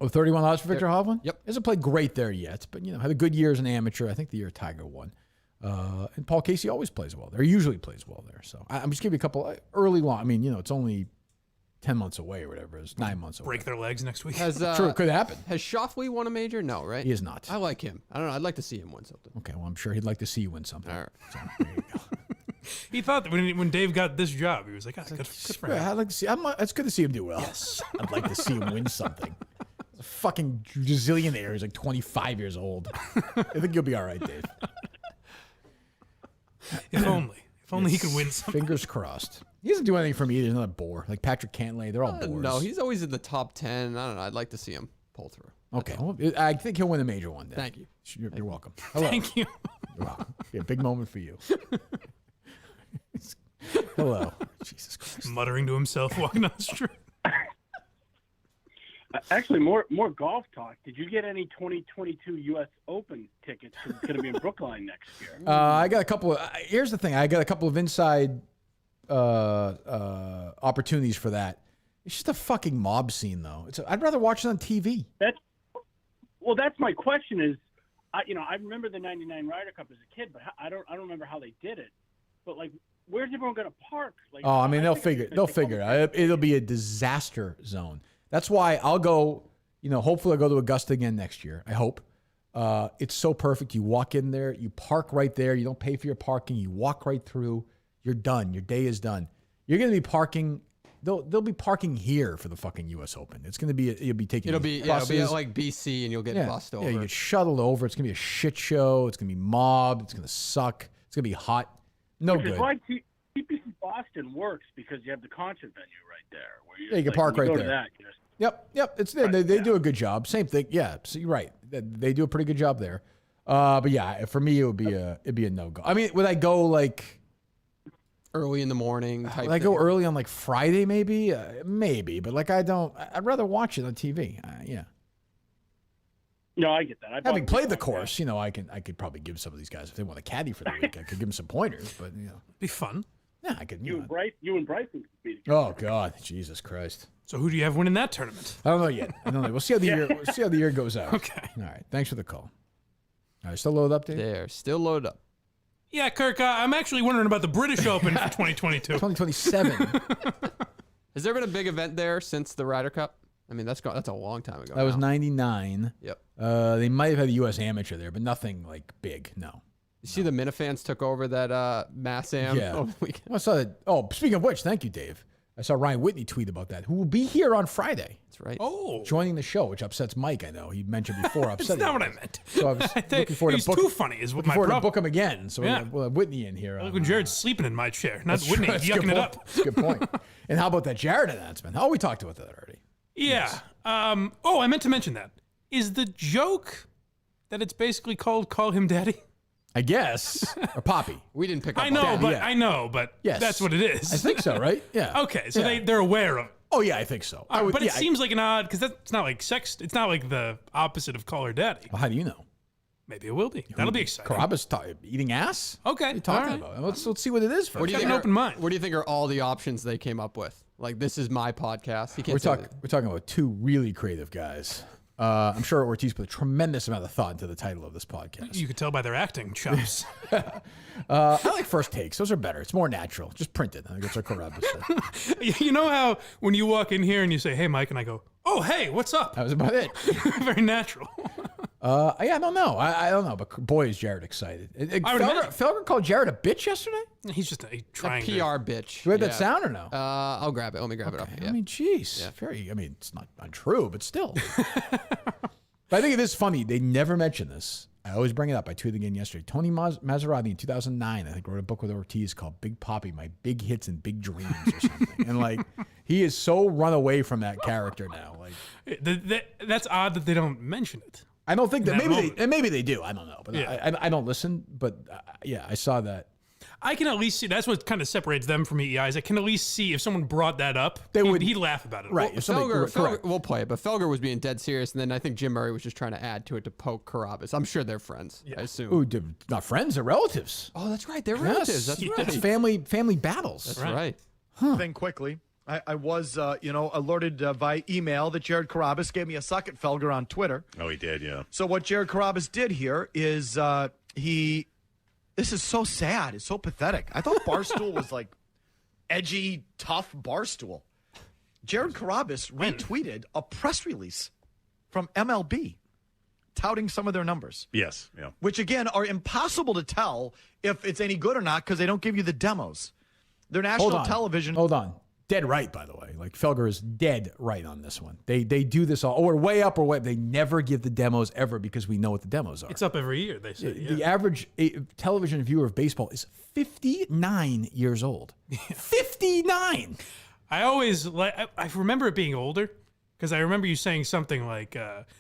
Oh, 31 odds for Victor Hovland? Yep. Hasn't played great there yet, but, you know, had a good year as an amateur. I think the year Tiger won. And Paul Casey always plays well there. He usually plays well there. So I'm just giving you a couple early long. I mean, you know, it's only 10 months away or whatever. It's 9 months away. Break their legs next week. True, it could happen. Has Schauffele won a major? No, right? He is not. I like him. I don't know. I'd like to see him win something. Okay, well, I'm sure he'd like to see you win something. All right. So, there you go. He thought that when Dave got this job, he was like, good for him. Yeah, I'd like to see. It's good to see him do well. Yes. I'd like to see him win something. He's a fucking gazillionaire. He's like 25 years old. I think you'll be all right, Dave. If only he could win something. Fingers crossed. He doesn't do anything for me either. He's not a bore. Like Patrick Cantlay, they're all bores. No, he's always in the top 10. I don't know. I'd like to see him pull through. Okay. Well, I think he'll win a major one day. Thank you. You're welcome. Hello. Thank you. You're welcome. Yeah, big moment for you. Hello. Jesus Christ. Muttering to himself, walking down the street. Actually, more golf talk. Did you get any 2022 U.S. Open tickets? It's going to be in Brookline next year. I got a couple of. Here's the thing. I got a couple of inside opportunities for that. It's just a fucking mob scene, though. I'd rather watch it on TV. That's my question. Is I remember the '99 Ryder Cup as a kid, but I don't remember how they did it. But like, where's everyone going to park? Like, I mean, they'll figure it. It'll be a disaster zone. That's why I'll go, hopefully I'll go to Augusta again next year. I hope. It's so perfect. You walk in there, you park right there. You don't pay for your parking. You walk right through. You're done. Your day is done. You're going to be parking. They'll be parking here for the fucking U.S. Open. It's going to be, you'll be taking buses. It'll be like BC and you'll get bussed over. Yeah, you get shuttled over. It's going to be a shit show. It's going to be mobbed. It's going to suck. It's going to be hot. Which is why TPC Boston works, because you have the concert venue right there. Where you can park right there. That, Yep. It's there. They do a good job. Same thing. Yeah. So you're right. They do a pretty good job there. But yeah, for me, it'd be a no-go. I mean, would I go like early in the morning type would I go early on like Friday maybe? Maybe. But like I'd rather watch it on TV. Yeah. No, I get that. Having played the course, I could probably give some of these guys, if they want a caddy for the week, I could give them some pointers. But be fun. Yeah, I could. You and Bryson could be together. Oh God, Jesus Christ! So who do you have winning that tournament? I don't know yet. We'll see how the year goes out. Okay. All right. Thanks for the call. All right, still loaded up, Dave? They're still loaded up. Yeah, Kirk. I'm actually wondering about the British Open for 2022. 2027. Has there been a big event there since the Ryder Cup? I mean, that's a long time ago. That was 99. Yep. They might have had a U.S. Amateur there, but nothing like big. No. You see the Minifans took over that Mass Am? Yeah. I saw that. Oh, speaking of which, thank you, Dave. I saw Ryan Whitney tweet about that, who will be here on Friday. That's right. Oh. Joining the show, which upsets Mike, I know. He mentioned before. That's not what I meant. So I was looking forward He's to book. too funny is what my looking forward to problem. book him again. So we'll have Whitney in here. Look when Jared's sleeping in my chair, not That's Whitney true. That's a yucking good it point. up. That's a good point. And how about that Jared announcement? Oh, we talked about that already. Yeah. Yes. I meant to mention that. Is the joke that it's basically called Call Him Daddy? I guess. Or Poppy. We didn't pick up I on know, that. but Yes. that's what it is. I think so, right? Yeah. Okay, so Yeah. they're aware of it. Oh, yeah, I think so. But it seems like an odd, because that's not like sex. It's not like the opposite of Call Her Daddy. Well, how do you know? Maybe it will be. That'll be exciting. Carrabba's eating ass? Okay. What are you talking all right. about? Let's see what it is first. What do you Have think an open mind. What do you think are all the options they came up with? Like, this is my podcast. You can't We're say talking about two really creative guys. I'm sure Ortiz put a tremendous amount of thought into the title of this podcast. You could tell by their acting chops. I like first takes. Those are better. It's more natural. Just print it. I think that's what Carrabba said. You know how when you walk in here and you say, "Hey, Mike," and I go, "Oh, hey, what's up?" That was about it. Very natural. Yeah, I don't know. I don't know, but boy, is Jared excited. I would imagine. Felger called Jared a bitch yesterday? He's just trying a PR bitch. Do we have that sound or no? I'll grab it. Let me grab it up. I mean, jeez. Yeah. It's not untrue, but still. But I think it is funny. They never mention this. I always bring it up. I tweeted again yesterday. Tony Maserati in 2009, I think, wrote a book with Ortiz called Big Poppy, My Big Hits and Big Dreams or something. And, like, he is so run away from that character now. Like, that's odd that they don't mention it. I don't think that that maybe they do. I don't know. But Yeah. I don't listen. But, yeah, I saw that. I can at least see. That's what kind of separates them from EEIs. I can at least see if someone brought that up, he'd laugh about it. Right. Felger, we'll play it, but Felger was being dead serious, and then I think Jim Murray was just trying to add to it to poke Carrabba's. I'm sure they're friends. I assume. Ooh, not friends, they're relatives. Oh, that's right. They're Yes. relatives. That's right. It's family battles. That's right. Thing quickly. I was, alerted via email that Jared Carrabba's gave me a suck at Felger on Twitter. Oh, he did, yeah. So what Jared Carrabba's did here is this is so sad. It's so pathetic. I thought Barstool was like edgy, tough Barstool. Jared Carrabba's retweeted a press release from MLB touting some of their numbers. Yes, yeah. Which, again, are impossible to tell if it's any good or not because they don't give you the demos. They're national television. Hold on. Dead right, by the way. Like, Felger is dead right on this one. They do this all. Or way up or way up. They never give the demos ever because we know what the demos are. It's up every year, they say. The average television viewer of baseball is 59 years old. 59! I always I remember it being older because I remember you saying something like,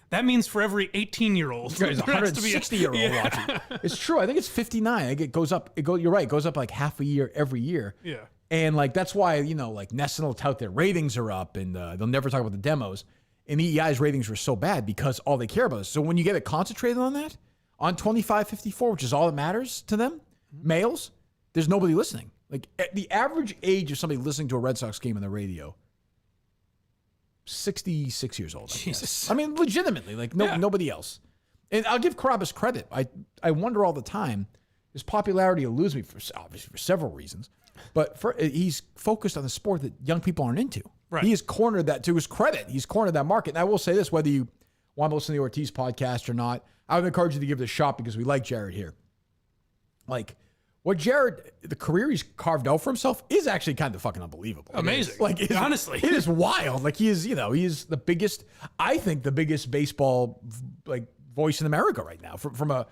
that means for every 18-year-old. There's a 160-year-old watching. It's true. I think it's 59. I think it goes up. You're right. It goes up like half a year every year. Yeah. And, like, that's why, like, Nesson will tout their ratings are up, and they'll never talk about the demos. And EEI's ratings were so bad because all they care about is. So when you get it concentrated on that, on 25-54, which is all that matters to them, males, there's nobody listening. Like, the average age of somebody listening to a Red Sox game on the radio, 66 years old, I guess. I mean, legitimately, like, nobody else. And I'll give Carrabba's credit. I wonder all the time, his popularity eludes me, obviously for several reasons. But he's focused on the sport that young people aren't into. Right. He has cornered that, to his credit. He's cornered that market. And I will say this, whether you want to listen to the Ortiz podcast or not, I would encourage you to give it a shot because we like Jared here. Like, the career he's carved out for himself is actually kind of fucking unbelievable. Amazing. Like, honestly. It is wild. Like, he is the biggest, I think, the biggest baseball, like, voice in America right now from a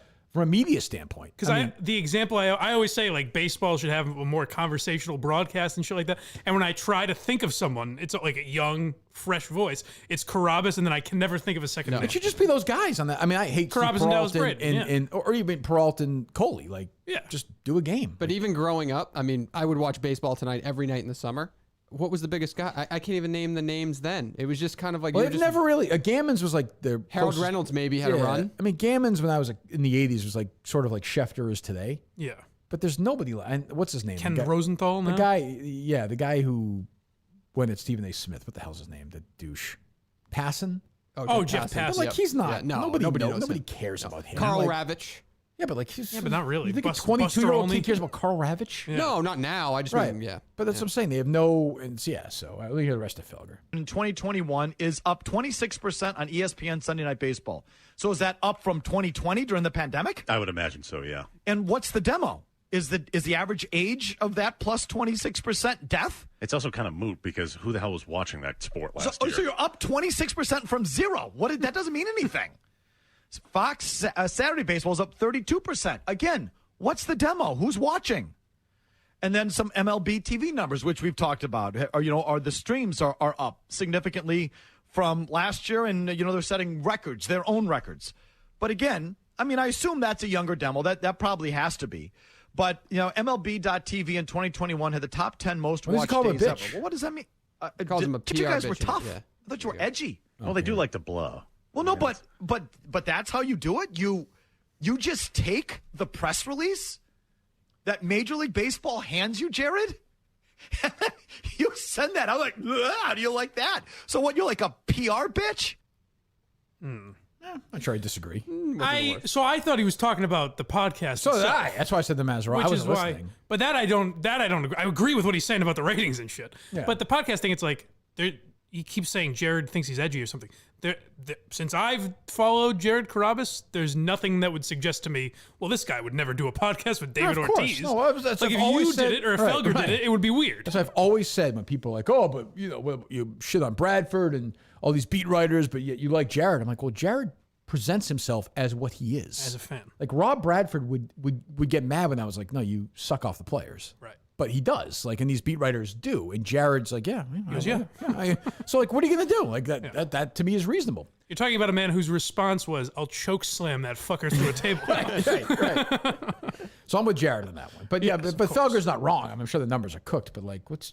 media standpoint. Because the example I always say, like, baseball should have a more conversational broadcast and shit like that. And when I try to think of someone, it's like a young, fresh voice. It's Carrabba's, and then I can never think of a second name. It should just be those guys on that. I mean, I hate Carrabba's and Dallas Braden, or even Peralta and Coley. Like, just do a game. But even growing up, I mean, I would watch Baseball Tonight every night in the summer. What was the biggest guy? I can't even name the names then. It was just kind of like... Well, they've never really... Gammons was like their... Harold Reynolds maybe had a run. I mean, Gammons, when I was in the 80s, was like sort of like Schefter is today. Yeah. But there's nobody... And what's his name? Ken Rosenthal now? The guy who went at Stephen A. Smith. What the hell's his name? The douche. Passan? Oh, Jeff Passan. But, like, he's not... Yeah, nobody cares about him. Carl like, Ravitch. Yeah, but like he's... Yeah, but not really. You think a 22-year-old kid cares about Carl Ravitch? Yeah. No, not now. I just mean, yeah. But that's what I'm saying. They have no... so let me hear the rest of Felger. In 2021 is up 26% on ESPN Sunday Night Baseball. So is that up from 2020 during the pandemic? I would imagine so, yeah. And what's the demo? Is the average age of that plus 26% death? It's also kind of moot because who the hell was watching that sport last year? So you're up 26% from zero. That doesn't mean anything. Fox Saturday Baseball is up 32%. Again, what's the demo? Who's watching? And then some MLB TV numbers, which we've talked about. Are the streams are up significantly from last year, and they're setting records, their own records. But again, I mean, I assume that's a younger demo. That probably has to be. But MLB.TV in 2021 had the top 10 most watched days ever. Well, what does that mean? Calls him a PR you guys were bitch, tough. yeah. I thought you were edgy. Well, they do like to blow. Well, no, but that's how you do it. You just take the press release that Major League Baseball hands you, Jared. You send that. I'm like, how do you like that? So what? You're like a PR bitch? I'm sure I disagree. So I thought he was talking about the podcast. So did itself, I. That's why I said the Maserati. I wasn't listening. But that I don't agree. I agree with what he's saying about the ratings and shit. Yeah. But the podcast thing, it's like he keeps saying Jared thinks he's edgy or something. Since I've followed Jared Carrabis, there's nothing that would suggest to me, well, this guy would never do a podcast with David Ortiz. No, that's like if always you said, did it or if Felger did it, it would be weird. That's what I've always said when people are like, oh, but you shit on Bradford and all these beat writers, but yet you like Jared. I'm like, well, Jared presents himself as what he is. As a fan. Like Rob Bradford would get mad when I was like, no, you suck off the players. Right. But he does, and these beat writers do. And Jared's like, yeah. He goes, yeah. So, like, what are you going to do? Like, that to me is reasonable. You're talking about a man whose response was, I'll choke slam that fucker through a table. right. So I'm with Jared on that one. But yeah, but Felger's not wrong. I'm sure the numbers are cooked, but like, that's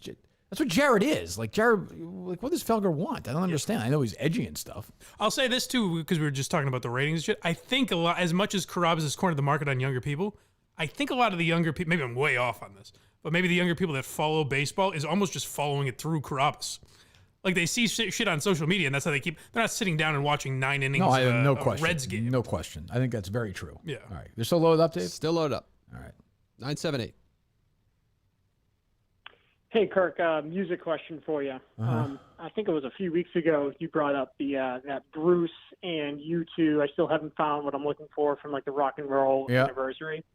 what Jared is. Like, what does Felger want? I don't understand. I know he's edgy and stuff. I'll say this too, because we were just talking about the ratings and shit. I think a lot, as much as Carrabis has cornered the market on younger people, I think a lot of the younger people, maybe I'm way off on this, but maybe the younger people that follow baseball is almost just following it through Carrabis. Like they see shit on social media, and that's how they keep. They're not sitting down and watching 9 innings no of question. Reds game. No question. I think that's very true. Yeah. All right. They're still loaded up, Dave? Still loaded up. All right. 978. Hey, Kirk, music question for you. I think it was a few weeks ago you brought up the that Bruce and U2. I still haven't found what I'm looking for from like the rock and roll anniversary.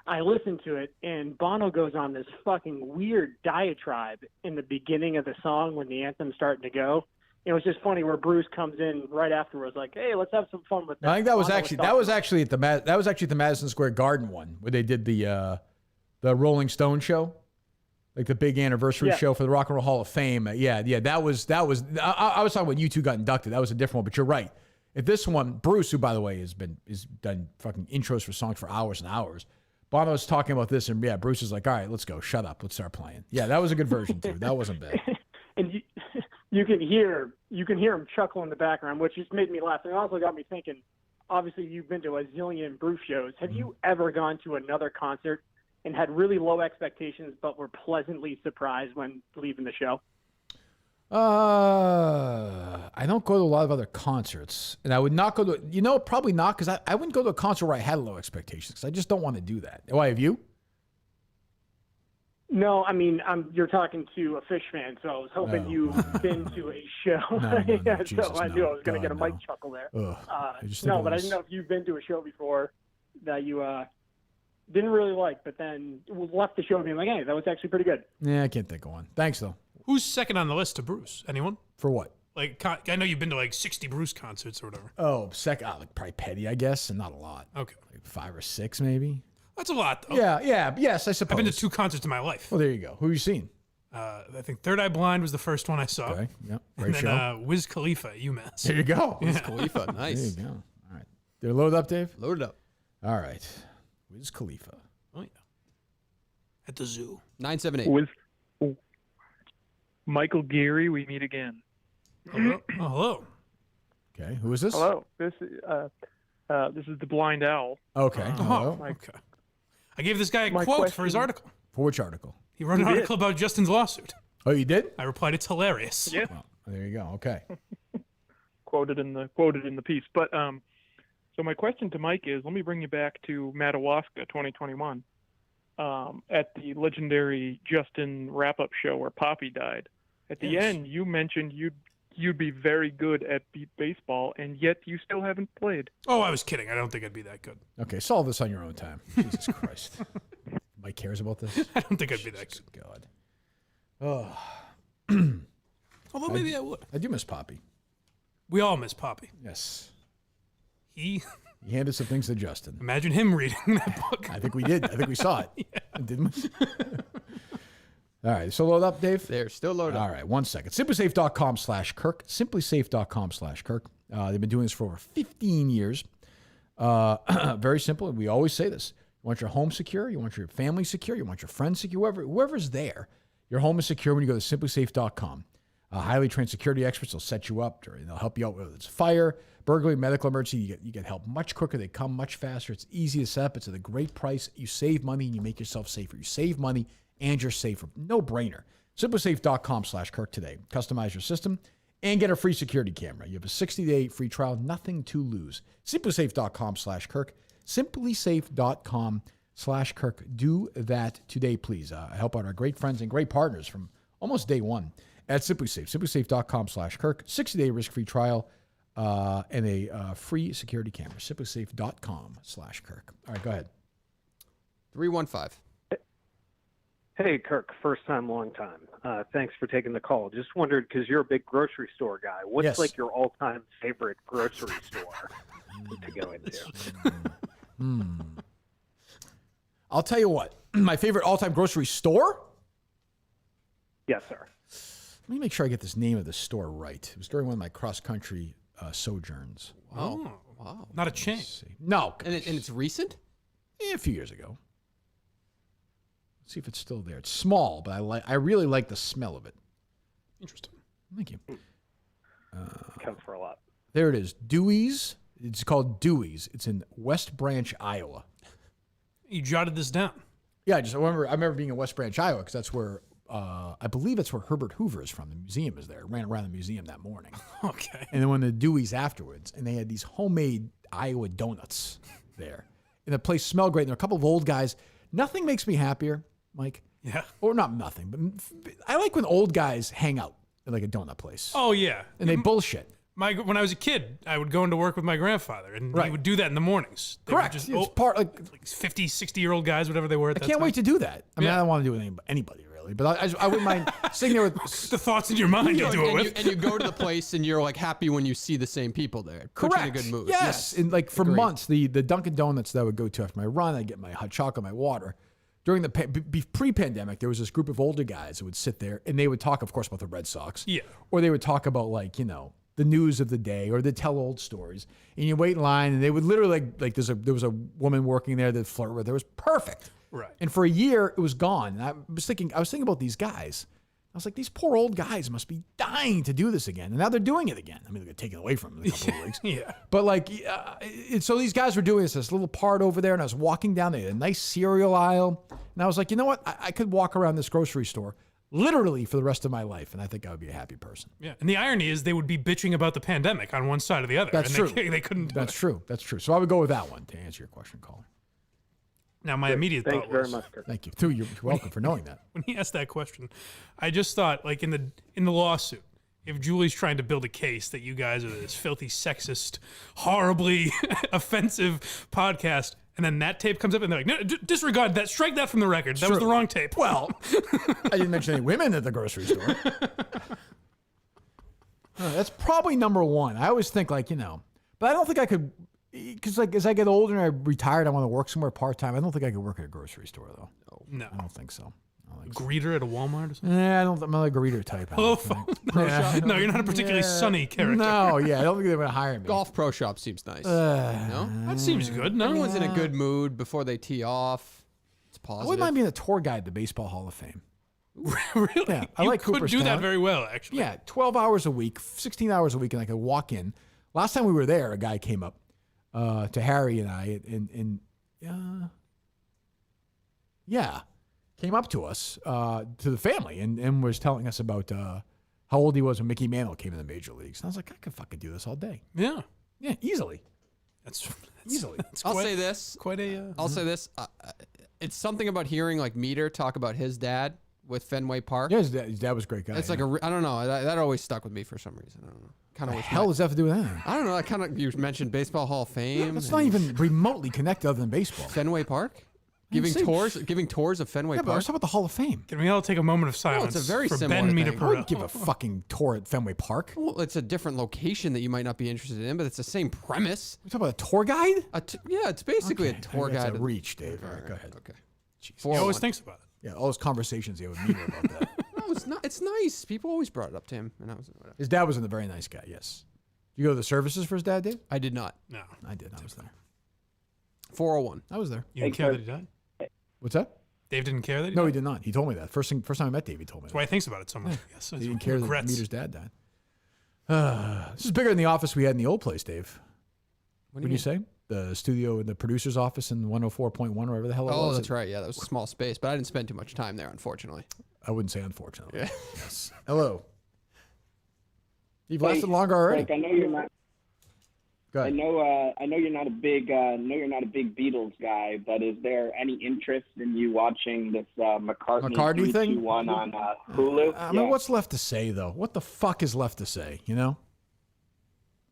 I listened to it, and Bono goes on this fucking weird diatribe in the beginning of the song when the anthem's starting to go. It was just funny where Bruce comes in right afterwards, like, "Hey, let's have some fun with that." I think that was actually at the Madison Square Garden one where they did the Rolling Stone show, like the big anniversary show for the Rock and Roll Hall of Fame. That was. I was talking when U2 got inducted. That was a different one, but you're right. If this one, Bruce, who by the way has done fucking intros for songs for hours and hours. Bono's talking about this, and Bruce is like, "All right, let's go. Shut up. Let's start playing." Yeah, that was a good version too. That wasn't bad. And you can hear him chuckle in the background, which just made me laugh. And it also got me thinking. Obviously, you've been to a zillion Bruce shows. Have you ever gone to another concert and had really low expectations, but were pleasantly surprised when leaving the show? I don't go to a lot of other concerts, and I would not go to, probably not, because I wouldn't go to a concert where I had low expectations, because I just don't want to do that. Why, have you? No, I mean, you're talking to a Fish fan, so I was hoping you've been to a show. So I knew I was going to get a mic chuckle there. But I didn't know if you've been to a show before that you didn't really like, but then left the show being like, hey, that was actually pretty good. Yeah, I can't think of one. Thanks, though. Who's second on the list to Bruce? Anyone? For what? Like, I know you've been to like 60 Bruce concerts or whatever. Oh, second, like probably Petty, I guess, and not a lot. Okay. Like 5 or 6, maybe. That's a lot, though. Yes, I suppose. I've been to 2 concerts in my life. Well, there you go. Who have you seen? I think Third Eye Blind was the first one I saw. Okay, yep. Great show. Wiz Khalifa at UMass. There you go. Wiz Khalifa, nice. There you go. All right. They're loaded up, Dave? Loaded up. All right. Wiz Khalifa. Oh, yeah. At the zoo. 978. With Michael Geary, we meet again. Hello. Oh, hello. Okay, who is this? Hello. This is the Blind Owl. Okay. Hello. Okay. I gave this guy a quote for his article. For which article? He wrote an article about Justin's lawsuit. Oh, you did? I replied, "It's hilarious." Yeah. Well, there you go. Okay. quoted in the piece. But so my question to Mike is, let me bring you back to Madawaska 2021. At the legendary Justin wrap-up show where Poppy died. At the end, you mentioned you'd be very good at beat baseball, and yet you still haven't played. Oh, I was kidding. I don't think I'd be that good. Okay, solve this on your own time. Jesus Christ. Mike cares about this? I don't think I'd be that good. God. Oh. Although maybe I would. I do miss Poppy. We all miss Poppy. Yes. He handed some things to Justin. Imagine him reading that book. I think we did. I think we saw it. Didn't we? All right. So load up, Dave? They're still loaded up. All right. 1 second. SimplySafe.com/Kirk. SimplySafe.com/Kirk. They've been doing this for over 15 years. Very simple. We always say this. You want your home secure. You want your family secure. You want your friends secure. Whoever's there, your home is secure when you go to SimplySafe.com. Highly trained security experts will set you up. They'll help you out whether it's fire, burglary, medical emergency. You get help much quicker. They come much faster. It's easy to set up. It's at a great price. You save money and you make yourself safer. You save money and you're safer. No brainer. SimplySafe.com/Kirk today. Customize your system and get a free security camera. You have a 60-day free trial. Nothing to lose. SimplySafe.com/Kirk. SimplySafe.com/Kirk. Do that today, please. Help out our great friends and great partners from almost day one at SimplySafe. SimplySafe.com/Kirk. 60-day risk-free trial and a free security camera. SimplySafe.com/Kirk. All right, go ahead. 315. Hey, Kirk. First time, long time. Thanks for taking the call. Just wondered, because you're a big grocery store guy, what's like your all-time favorite grocery store to go into? I'll tell you what. My favorite all-time grocery store? Yes, sir. Let me make sure I get this name of the store right. It was during one of my cross-country sojourns. Wow. Wow. Not a chain. No. And it's recent? A few years ago. Let's see if it's still there. It's small, but I really like the smell of it. Interesting. Thank you. Counts for a lot. There it is. Dewey's. It's called Dewey's. It's in West Branch, Iowa. You jotted this down. Yeah, I remember being in West Branch, Iowa, because that's where I believe that's where Herbert Hoover is from. The museum is there. I ran around the museum that morning. Okay. And then went to Dewey's afterwards, and they had these homemade Iowa donuts there. And the place smelled great. And there were a couple of old guys. Nothing makes me happier, Mike. Yeah. Or not nothing, but I like when old guys hang out at like a donut place. Oh, yeah. And they bullshit. When I was a kid, I would go into work with my grandfather, and he would do that in the mornings. They Correct. Just, it's part like 50, 60-year-old guys, whatever they were at that time. I can't wait to do that. I mean, I don't want to do it with anybody, really. But I wouldn't mind sitting there with... the thoughts in your mind you'll do it with. And you go to the place, and you're like happy when you see the same people there. It puts Correct. you in a good mood. Yes. And like for Agreed. months, the Dunkin' Donuts that I would go to after my run, I'd get my hot chocolate, my water. During the pre-pandemic, there was this group of older guys that would sit there, and they would talk, of course, about the Red Sox. Yeah. Or they would talk about, like, the news of the day, or they'd tell old stories. And you wait in line, and they would literally, like there was a woman working there that flirted with her. It was perfect. Right. And for a year, it was gone. And I was thinking about these guys. I was like, these poor old guys must be dying to do this again. And now they're doing it again. I mean, they got taken away from them in a couple of weeks. Yeah. But like, so these guys were doing this little part over there, and I was walking down there, a nice cereal aisle. And I was like, you know what? I could walk around this grocery store literally for the rest of my life, and I think I would be a happy person. Yeah. And the irony is they would be bitching about the pandemic on one side or the other. That's and true. They couldn't do That's it. true. That's true. So I would go with that one to answer your question, caller. Now, my immediate Thank thought you very was... much, Kirk. Thank you. Too, you're welcome for knowing that. When he asked that question, I just thought, like, in the lawsuit, if Julie's trying to build a case that you guys are this filthy, sexist, horribly offensive podcast, and then that tape comes up, and they're like, no, disregard that, strike that from the record. That was the wrong tape. Well, I didn't mention any women at the grocery store. That's probably number one. I always think, like, but I don't think I could, because, like, as I get older and I retired, I want to work somewhere part-time. I don't think I could work at a grocery store, though. No. I don't think so. Greeter at a Walmart or something? Yeah, I'm not a greeter type. Hello, phone. No, you're not a particularly sunny character. No, yeah, I don't think they're going to hire me. Golf pro shop seems nice. No? That seems good. No? Everyone's in a good mood before they tee off. It's I positive. wouldn't mind being a tour guide at the Baseball Hall of Fame. Really? Yeah, I you like could do Cooperstown. that very well, actually. Yeah, 12 hours a week, 16 hours a week, and I could walk in. Last time we were there, a guy came up to Harry and I, and came up to us, to the family, and was telling us about how old he was when Mickey Mantle came in the major leagues. And I was like, I could fucking do this all day. Yeah. Yeah, easily. That's easily. I'll say this. Quite a. I'll say this. It's something about hearing like Meter talk about his dad with Fenway Park. Yeah, his dad was a great guy. It's like I don't know. That always stuck with me for some reason. I don't know. Kind of. What the hell does that have to do with anything? I don't know. I kind of you mentioned Baseball Hall of Fame. That's not even remotely connected other than baseball. Fenway Park. Giving tours of Fenway But I was Park. talking about the Hall of Fame. Can we all take a moment of silence it's a very for similar Ben thing. I Meter-Perot? would give a fucking tour at Fenway Park. Well, it's a different location that you might not be interested in, but it's the same premise. You talking about a tour guide? Yeah, it's basically a tour That's guide. a reach, Dave. All right, go ahead. Okay. He always thinks about it. Yeah, all those conversations he had with Mito about that. No, it's not. It's nice. People always brought it up to him, and I was whatever. His dad was a very nice guy. Yes. You go to the services for his dad, Dave? I did not. No, I did. I was there. 401. I was there. You didn't care that he died? What's that? Dave didn't care that he No, died? he did not. He told me that. First time I met Dave, he told me That's why he thinks about it so much. Yes, that. He didn't care that regrets. Meter's dad died. This is bigger than the office we had in the old place, Dave. What What do did you say? The studio in the producer's office in 104.1, wherever the hell it was. Oh, that's right. Yeah, that was a small space, but I didn't spend too much time there, unfortunately. I wouldn't say unfortunately. Yeah. Yes. Hello. You've Hey, lasted longer already. Frank, I know you're not. Go ahead. I know you're not a big. You're not a big Beatles guy, but is there any interest in you watching this McCartney thing? one on Hulu? I mean, what's left to say, though? What the fuck is left to say, you know?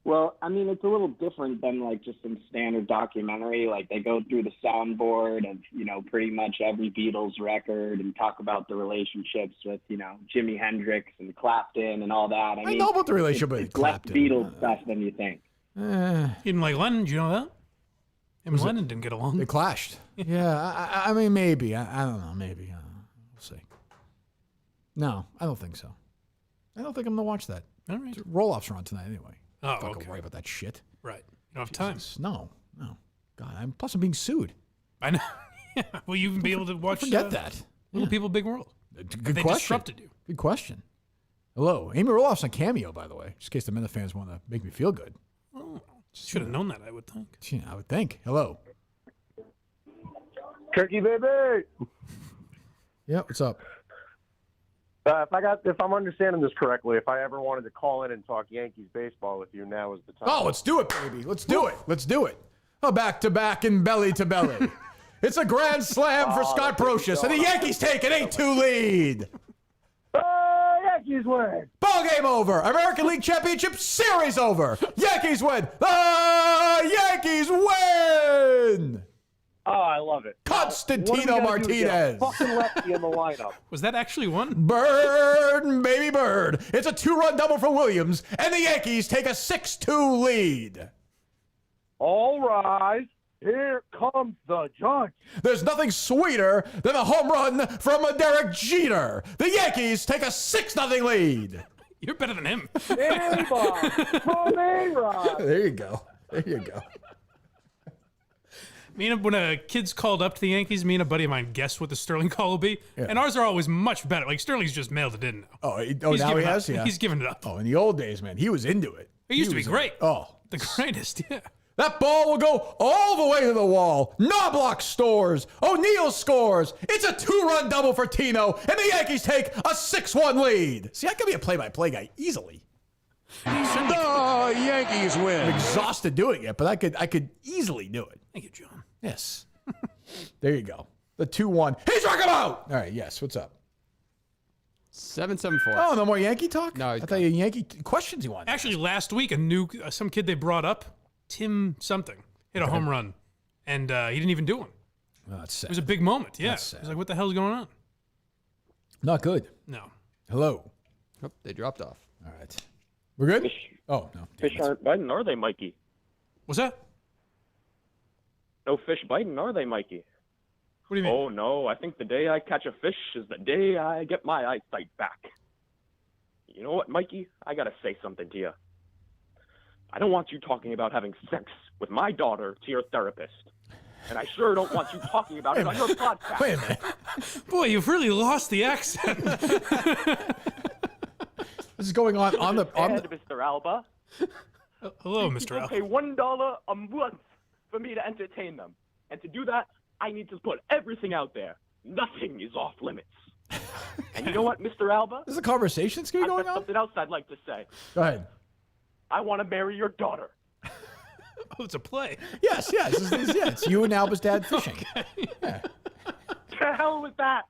Well, I mean, it's a little different than like just some standard documentary. Like they go through the soundboard of, pretty much every Beatles record and talk about the relationships with, Jimi Hendrix and Clapton and all that. I mean, know about the relationship with it's Clapton. less Beatles stuff than you think. He didn't like Lennon. Do you know that? Him and Lennon didn't get along. They clashed. Yeah, I mean, maybe. I don't know. Maybe. We'll see. No, I don't think so. I don't think I'm going to watch that. All right. Roll-offs are on tonight anyway. Oh, Fucking okay. worry about that shit. Right. You don't have time. No. God, plus I'm being sued. I know. Yeah. Will you even be able to watch? Forget that. Little People, Big World. Good They question. disrupted you. Good question. Hello. Amy Roloff's on Cameo, by the way, just in case the Minute fans want to make me feel good. Oh, should have known that, I would think. Yeah, I would think. Hello. Kirky baby. Yeah, what's up? If I'm understanding this correctly, if I ever wanted to call in and talk Yankees baseball with you, now is the time. Oh, let's do it, baby. Let's do it. Let's do it. Back to back and belly to belly. It's a grand slam for Scott Brocious, and the Yankees take an 8-2 lead. Yankees win. Ball game over. American League Championship Series over. Yankees win. The Yankees win. Oh, I love it. Constantino Martinez. Fucking lefty in the lineup. Was that actually one? Bird, baby bird. It's a 2-run double for Williams, and the Yankees take a 6-2 lead. All rise. Here comes the judge. There's nothing sweeter than a home run from a Derek Jeter. The Yankees take a 6-0 lead. You're better than him. There you go. There you go. When a kid's called up to the Yankees, me and a buddy of mine guess what the Sterling call will be, and ours are always much better. Like Sterling's just mailed it in now. Oh, He's now he given has? up. Yeah. He's given it up. Oh, in the old days, man, he was into it. He used to be was great. Oh. The greatest, yeah. That ball will go all the way to the wall. Knobloch scores. O'Neill scores. It's a 2-run double for Tino, and the Yankees take a 6-1 lead. See, I could be a play-by-play guy easily. The Yankees win. I'm exhausted doing it, but I could easily do it. Thank you, John. Yes. There you go. The 2-1. He struck him out. All right, yes. What's up? 774. Oh, no more Yankee talk? No, I thought you had Yankee questions you wanted. Actually, last week, some kid they brought up, Tim something, hit a home run, and he didn't even do one. Oh, that's sad. It was a big moment. Yeah. That's sad. It was like, what the hell's going on? Not good. No. Hello. Oh, they dropped off. All right. We're good? Oh, no. Fish aren't biting, are they, Mikey? What's that? No fish biting, are they, Mikey? What do you mean? Oh, no. I think the day I catch a fish is the day I get my eyesight back. You know what, Mikey? I got to say something to you. I don't want you talking about having sex with my daughter to your therapist. And I sure don't want you talking about it on your podcast. Wait a minute. Boy, you've really lost the accent. This is going on the... And Mr. Alba. Hello, Mr. People Alba. pay $1 a month for me to entertain them. And to do that, I need to put everything out there. Nothing is off limits. And you know what, Mr. Alba? There's a conversation going I've on? got something else I'd like to say. Go ahead. I want to marry your daughter. Oh, it's a play. Yes. It's you and Alba's dad fishing. Okay. Yeah. To hell with that.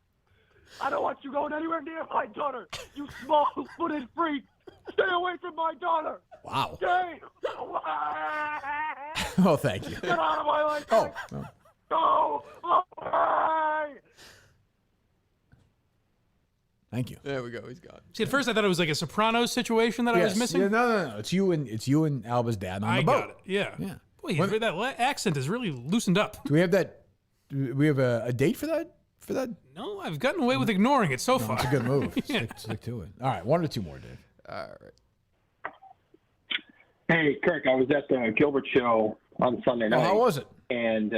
I don't want you going anywhere near my daughter. You small-footed freak. Stay away from my daughter. Wow. Stay away. Oh, thank you. Get out of my life. Oh. Go Thank you. There we go. He's gone. See, at first I thought it was like a Sopranos situation that I was missing. Yeah, no. It's you and Alba's dad on the boat. Got it. Yeah. Yeah. Boy, that accent is really loosened up. Do we have that? Do we have a date for that? No, I've gotten away with ignoring it so far. It's a good move. Yeah. Stick to it. All right, one or two more, Dave. All right. Hey, Kirk, I was at the Gilbert show on Sunday night. How was it? And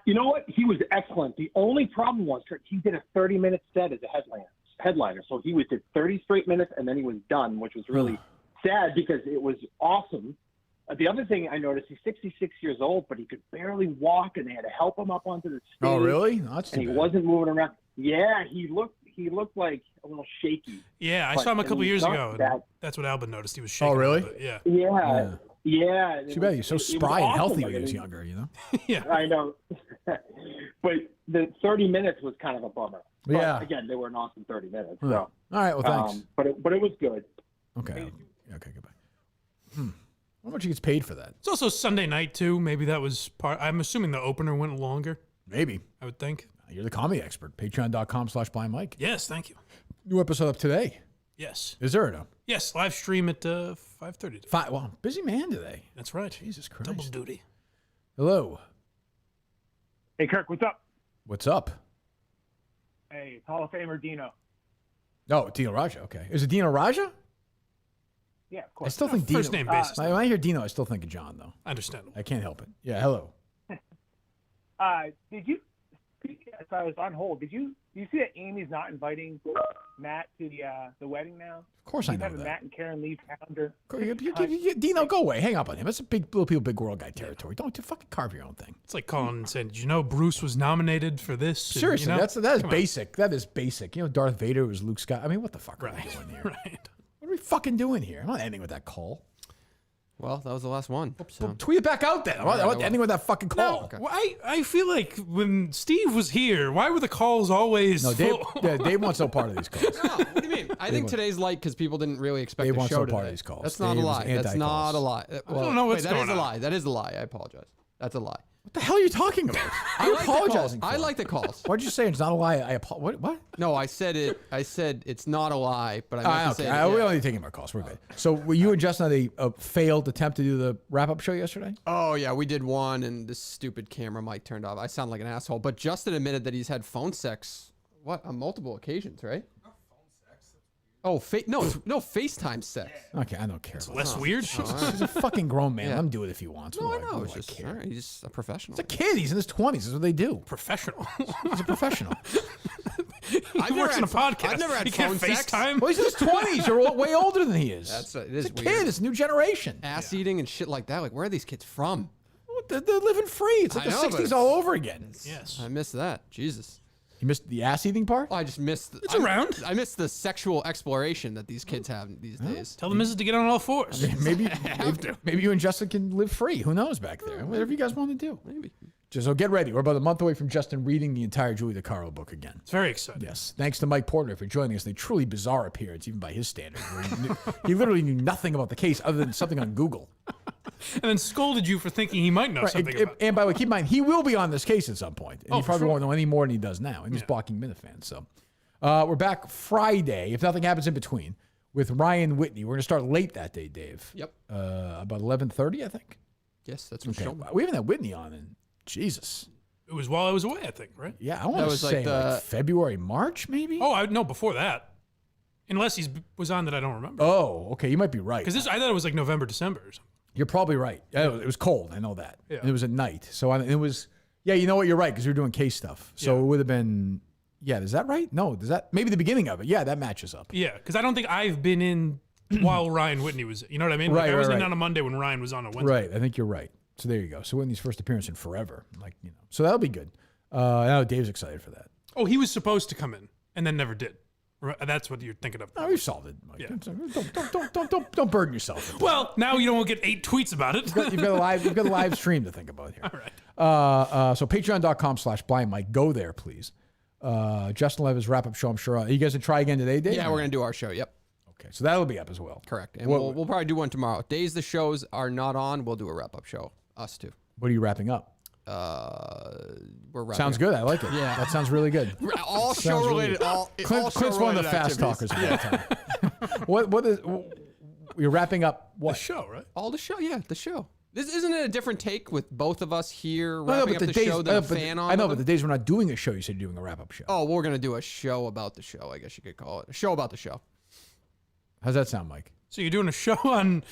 you know what? He was excellent. The only problem was, Kirk, he did a 30-minute set as a headliner. So he did 30 straight minutes, and then he was done, which was really sad because it was awesome. The other thing I noticed, he's 66 years old, but he could barely walk, and they had to help him up onto the stage. Oh, really? No, that's too and he bad. wasn't moving around. Yeah, he looked like a little shaky. Yeah, I But saw him a couple it years was ago. not that- That's what Albin noticed. He was shaking. Oh, really? A little bit. Yeah. Yeah. Too bad. He was so spry and healthy when he was younger, you know? Yeah. I know. But the 30 minutes was kind of a bummer. But Yeah. again, they were an awesome 30 minutes. Huh. So. All right, well, thanks. But it was good. Okay. Okay, goodbye. How much he gets paid for that? It's also Sunday night, too. Maybe that was part. I'm assuming the opener went longer. Maybe. I would think. You're the comedy expert. Patreon.com/blindmike. Yes, thank you. New episode up today. Yes. Is there or no? Yes, live stream at 5:30. Well, busy man today. That's right. Jesus Christ. Double duty. Hello. Hey, Kirk, what's up? What's up? Hey, it's Hall of Famer Dino. Oh, Dino Raja. Okay. Is it Dino Raja? Yeah, of course. I still think Dino. First name basis. When I hear Dino, I still think of John, though. Understandable. I can't help it. Yeah, hello. Did you? As I was on hold, did you see that Amy's not inviting Matt to the wedding now? Of course I know having that. Matt and Karen leave calendar. Dino, go away. Hang up on him. That's a big little people, big world guy territory. Don't fucking carve your own thing. It's like calling and saying, "Did you know Bruce was nominated for this?" And, Seriously, you know? that is Come on. basic. That is basic. You know, Darth Vader was Luke Scott. I mean, what the fuck are we doing here? Right. What are we fucking doing here? I'm not ending with that call. Well, that was the last one. So. Tweet it back out then. I'm not ending with that fucking call. No, I feel like when Steve was here, why were the calls always No, Dave, full? Dave wants no part of these calls. No, what do you mean? I think today's light because people didn't really expect Dave the wants show no today. part of these calls. That's not a Dave's lie. That's anti-calls. not a lie. Well, don't know what's wait, that is going a on. lie. That is a lie. I apologize. That's a lie. What the hell are you talking about? I You're like the calls. apologizing. I like the calls. Why'd you say it's not a lie? What? No, I said it. I said it's not a lie, but I meant to say Okay. it. We're Yeah. only taking our calls. We're good. So were you and Justin had a failed attempt to do the wrap-up show yesterday? Oh yeah, we did one, and this stupid camera mic turned off. I sound like an asshole. But Justin admitted that he's had phone sex. What on multiple occasions, right? Oh, FaceTime sex. Okay, I don't care. It's less weird. He's a fucking grown man. Yeah. Let him do it if he wants. No, I What do know. It's I just care? all right, he's just a professional. He's a kid. He's in his 20s. That's what they do. Professional. He's a professional. He works in a podcast. I've never had He can't phone sex. FaceTime. Well, he's in his 20s. You're way older than he is. It is He's a weird. kid. It's a new generation. Ass eating and shit like that. Like, where are these kids from? They're living free. It's like I the know, but 60s all over again. Yes. I missed that. Jesus. You missed the ass-eating part? Oh, I just missed. It's around. I missed the sexual exploration that these kids have these days. Tell the missus to get on all fours. Maybe you and Justin can live free. Who knows back there? Whatever you guys want to do. Maybe. So get ready. We're about a month away from Justin reading the entire Julie DiCaro book again. It's very exciting. Yes. Thanks to Mike Portnoy for joining us in a truly bizarre appearance, even by his standards. Where he literally knew nothing about the case other than something on Google. And then scolded you for thinking he might know something about it. And by the way, keep in mind, he will be on this case at some point. And he for probably sure. won't know any more than he does now. And he's blocking Minifans. So we're back Friday, if nothing happens in between, with Ryan Whitney. We're going to start late that day, Dave. Yep. About 11:30, I think. Yes, that's what Okay. showed me. We haven't had Whitney on in Jesus. It was while I was away, I think, right? Yeah, I want That to was say like like February, March, maybe? Oh, no, before that. Unless he was on that I don't remember. Oh, okay. You might be right. Because I thought it was like November, December or something. You're probably right. It was cold. I know that. Yeah. And it was at night. So it was, yeah, you know what? You're right because we were doing case stuff. So it would have been, yeah, is that right? No, does that, maybe the beginning of it. Yeah, that matches up. Yeah, because I don't think I've been in while Ryan Whitney was, you know what I mean? Like, Right, I was right, in right. on a Monday when Ryan was on a Wednesday. Right. I think you're right. So there you go. So Whitney's first appearance in forever. So that'll be good. I know Dave's excited for that. Oh, he was supposed to come in and then never did. That's what you're thinking of. Oh, we've solved it, Mike. Yeah. Don't burden yourself. with that. Well, now you don't get 8 tweets about it. You've got a live stream to think about here. All right. So patreon.com/blindmike. Go there, please. Justin will have his wrap-up show, I'm sure. Are you guys going to try again today, Dave? Yeah, we're gonna do our show. Yep. Okay, so that'll be up as well. Correct. And What- we'll probably do one tomorrow. Days the shows are not on, we'll do a wrap up show. Us too. What are you wrapping up? We're wrapping Sounds up. good. I like it. Yeah. That sounds really good. All Sounds show really related. good. All Clint's one of the fast talkers of all time. What is? You're wrapping up what? The show, right? All the show. Yeah, the show. This isn't it a different take with both of us here No, wrapping but up the show than a fan on? I know, with but the them? days we're not doing a show, you said you're doing a wrap-up show. Oh, we're gonna do a show about the show. I guess you could call it a show about the show. How's that sound, Mike? So you're doing a show on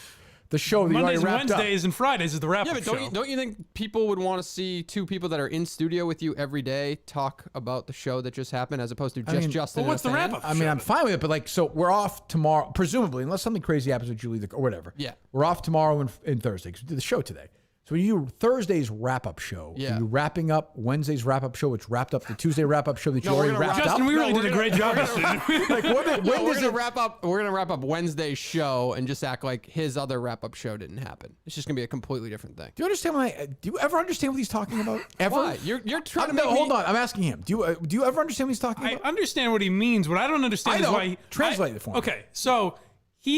the show that you Mondays, already wrapped up. Wednesdays, and Fridays is the wrap-up Yeah, but show. don't you think people would want to see two people that are in studio with you every day talk about the show that just happened, as opposed to just Justin? Well, what's and the a fan? wrap-up? I mean, I'm fine with it, but like, so we're off tomorrow, presumably, unless something crazy happens with Julie or whatever. Yeah. We're off tomorrow and Thursday because we did the show today. So when you do Thursday's wrap-up show, Yeah. are you wrapping up Wednesday's wrap-up show, which wrapped up the Tuesday wrap-up show that you already wrapped up? Justin, we really did a great job this Like, when We're does gonna it? wrap up. We're gonna wrap up Wednesday's show and just act like his other wrap-up show didn't happen. It's just gonna be a completely different thing. Do you understand do you ever understand what he's talking about? Ever? Why? You're trying to No, make me. hold on. I'm asking him. Do you ever understand what he's talking I about? understand what he means. What I don't understand I is know. why. Translate it for me. Okay, so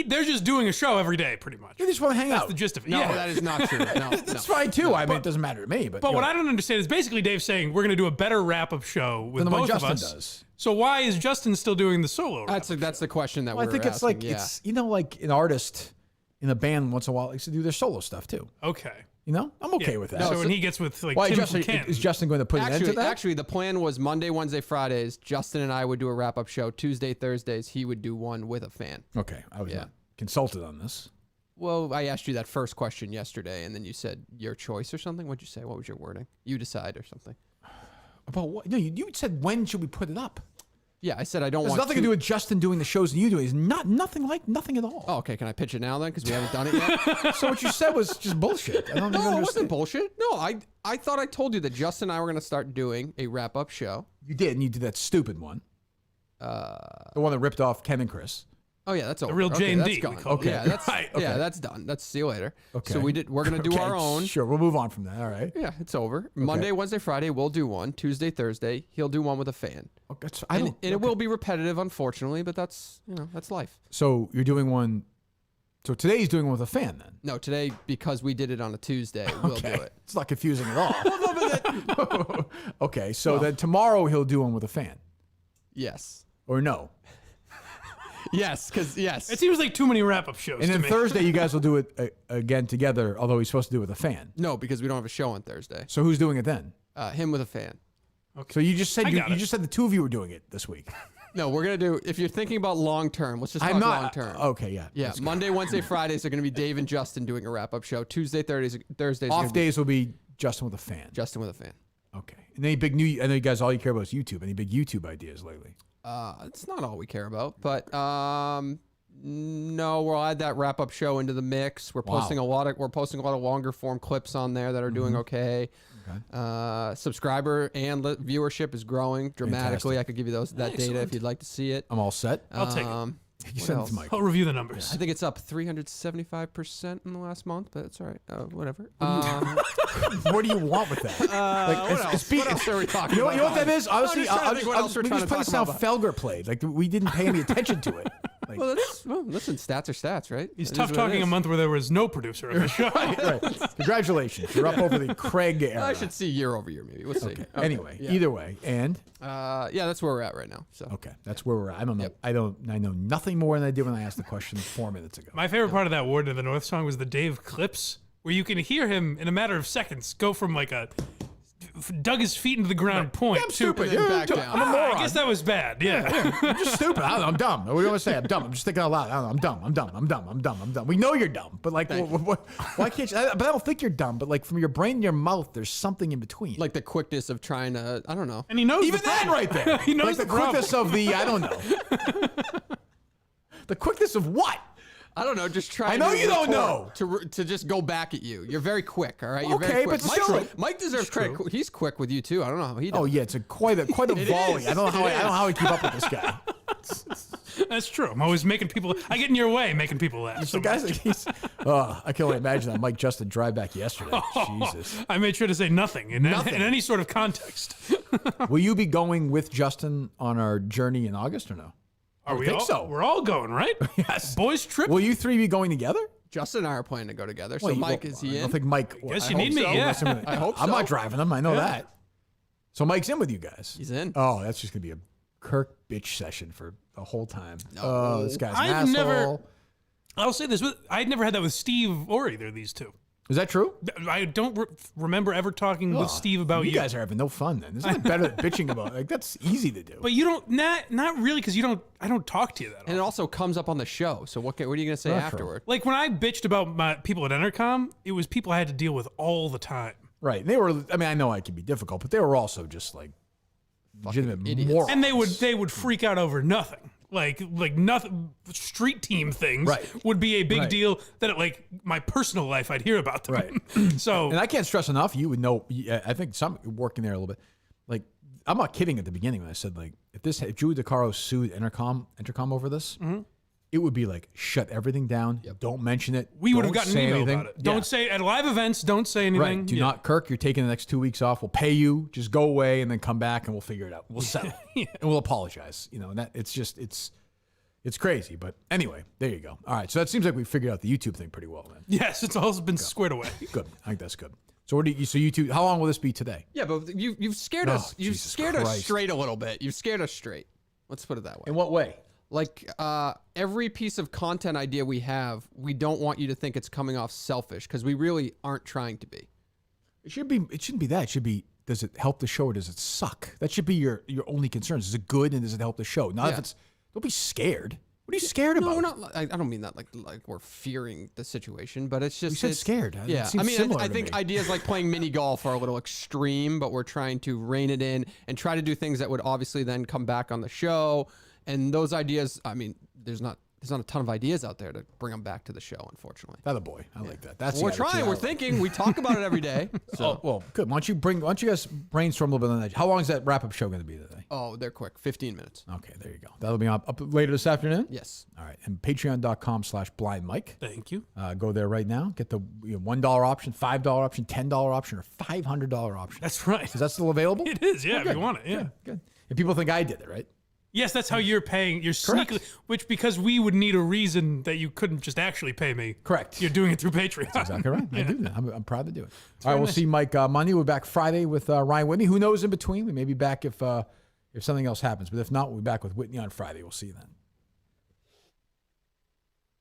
they're just doing a show every day, pretty much. They just want to hang That's out. the gist of it. No, yeah. that is not true. No, That's fine too. I mean, it doesn't matter to me. But But what I don't understand is basically Dave saying we're going to do a better wrap-up show with Than the one both of Justin us. does. So why is Justin still doing the solo? That's the question that Well, we're I think it's asking, like yeah. it's like an artist in a band once in a while likes to do their solo stuff too. Okay. You know, I'm okay with that. So when he gets with like Why Tim Justin, from Canton. is Justin going to put an end to that? Actually, the plan was Monday, Wednesday, Fridays. Justin and I would do a wrap-up show. Tuesday, Thursdays, he would do one with a fan. Okay, I was not consulted on this. Well, I asked you that first question yesterday, and then you said your choice or something. What'd you say? What was your wording? You decide or something. About what? No, you said when should we put it up? Yeah, I said I don't There's want nothing to do with Justin doing the shows and you doing it. It's nothing at all. Oh, okay. Can I pitch it now then? Because we haven't done it yet. So what you said was just bullshit. I don't No, even it wasn't understand. bullshit. No, I thought I told you that Justin and I were going to start doing a wrap-up show. You did, and you did that stupid one. The one that ripped off Ken and Chris. Oh yeah, that's over. real okay, J&D, that's we gone. call it. Okay, yeah, that's Right, okay. yeah, that's done. That's see you later. Okay. So we're gonna do Okay, our own. Sure, we'll move on from that. All right. Yeah, it's over. Monday, Wednesday, Friday, we'll do one. Tuesday, Thursday, he'll do one with a fan. And it will be repetitive, unfortunately, but that's that's life. So you're doing one. So today's doing one with a fan then. No, today because we did it on a Tuesday, we'll do it. It's not confusing at all. Okay, so then tomorrow he'll do one with a fan. Yes. Or no. Yes, because yes. It seems like too many wrap-up shows. And then to me. Thursday you guys will do it again together, although he's supposed to do it with a fan. No, because we don't have a show on Thursday. So who's doing it then? Him with a fan. Okay. So you just said I you got it. just said the two of you were doing it this week. No, we're gonna do. If you're thinking about long term, let's just talk I'm not long term. Okay, yeah. Yeah, that's good. Monday, Wednesday, Fridays are going to be Dave and Justin doing a wrap-up show. Tuesday, Thursdays. Off days will be Justin with a fan. Justin with a fan. Okay. And any big new? I know you guys all you care about is YouTube. Any big YouTube ideas lately? It's not all we care about, but no, we'll add that wrap-up show into the mix. We're Wow. posting a lot of longer form clips on there that are doing okay. Subscriber and viewership is growing dramatically. Fantastic. I could give you that data if you'd like to see it. I'm all set. I'll take it. You What send it else? to Mike. I'll review the numbers. I think it's up 375% in the last month, but it's all right. Whatever. What do you want with that? What else? What else are we talking You know, about? you know what that is? Honestly, I'm just trying to think what else we're we trying just to played talk sound about. Felger played. Like we didn't pay any attention to it. Like, Well, listen, stats are stats, right? He's It tough is what it talking a is. month where there was no producer of the show. right. Congratulations, you're up over the Craig era. I should see year over year, maybe. We'll see. Okay. Okay, Anyway, yeah. either way, and Yeah, that's where we're at right now. So okay, that's where we're at. I don't know. I know nothing more than I did when I asked the question 4 minutes ago. My favorite part of that Ward to the North song was the Dave clips, where you can hear him in a matter of seconds go from like a dug his feet into the ground point. I'm stupid. and then Yeah, back down. I'm a moron. I guess that was bad. Yeah. I'm just stupid. I don't know, I'm dumb. What do you want to say? I'm dumb. I'm just thinking out loud. I don't know. I'm dumb. We know you're dumb, but like, why can't you? But I don't think you're dumb. But like, from your brain and your mouth, there's something in between. like the quickness of trying to, I don't know. And he knows Even the that problem. right there. He knows like the problem. quickness of the I don't know. The quickness of what? I don't know. Just try. I know you don't know. to just go back at you. You're very quick. All right. You're Okay, very quick. but still- Mike deserves credit. He's quick with you too. I don't know how he does. Oh yeah, it's quite a It volley. is. I don't know how It I don't know how I keep up with this guy. That's true. I'm always making people. I get in your way, making people laugh. The guy's like he's. I can only imagine that Mike Justin drive back yesterday. Jesus. I made sure to say nothing in any sort of context. Will you be going with Justin on our journey in August or no? Are I we think all? so. We're all going, right? Yes. Boys trip. Will you three be going together? Justin and I are planning to go together. So Mike, is he in? I don't think Mike. Guess you need me. Yeah. I hope so. I'm not driving him. I know that. So Mike's in with you guys. He's in. Oh, that's just gonna be a Kirk bitch session for the whole time. No. Oh, this guy's an asshole. I'll say this: I'd never had that with Steve or either of these two. Is that true? I don't remember ever talking with Steve about you. You guys are having no fun then. This is better than bitching about. Like that's easy to do. But you don't not really because I don't talk to you that often. And it also comes up on the show. So what are you gonna say afterward? Like when I bitched about my people at Entercom, it was people I had to deal with all the time. Right. They were. I mean, I know I can be difficult, but they were also just like legitimate idiots. morons. And they would freak out over nothing. Like nothing. Street team things would be a big deal. That like my personal life, I'd hear about them. Right. So, and I can't stress enough. You would know. I think some working there a little bit. Like I'm not kidding at the beginning when I said like if Julie DiCaro sued Entercom over this, it would be like shut everything down. Don't mention it. We would have Don't gotten say an email anything. about it. Don't say at live events. Don't say anything. Right. Do not, Kirk. You're taking the next 2 weeks off. We'll pay you. Just go away and then come back and we'll figure it out. We'll settle and we'll apologize. You know, and that it's crazy. But anyway, there you go. All right. So that seems like we figured out the YouTube thing pretty well then. Yes, it's all been squared away. Good. I think that's good. So what do you? So YouTube. How long will this be today? Yeah, but you've scared us. You've scared us straight a little bit. You've scared us straight. Let's put it that way. In what way? Like every piece of content idea we have, we don't want you to think it's coming off selfish because we really aren't trying to be. It shouldn't be that. It should be, does it help the show or does it suck? That should be your only concerns. Is it good and does it help the show? Not if it's, don't be scared. What are you scared about? No, I don't mean that like we're fearing the situation, but it's just. You said scared. Yeah, I mean, I think ideas like playing mini golf are a little extreme, but we're trying to rein it in and try to do things that would obviously then come back on the show. And those ideas, I mean, there's not a ton of ideas out there to bring them back to the show, unfortunately. That a boy. I like that. That's we're trying. We're thinking. We talk about it every day. So. Well, good. Why don't you guys brainstorm a little bit on that? How long is that wrap-up show going to be today? Oh, they're quick. 15 minutes. Okay, there you go. That'll be up later this afternoon? Yes. All right. And patreon.com/blindmike. Thank you. Go there right now. Get the $1 option, $5 option, $10 option, or $500 option. That's right. Is that still available? It is, yeah, Oh, if good. you want it, yeah. Good. And people think I did it, right? Yes, that's how you're paying. You're sneakily, which because we would need a reason that you couldn't just actually pay me. Correct. You're doing it through Patreon. That's exactly right. I do that. I'm proud to do it. It's All right, very we'll nice. see Mike Monday. We're back Friday with Ryan Whitney. Who knows in between? We may be back if something else happens. But if not, we'll be back with Whitney on Friday. We'll see you then.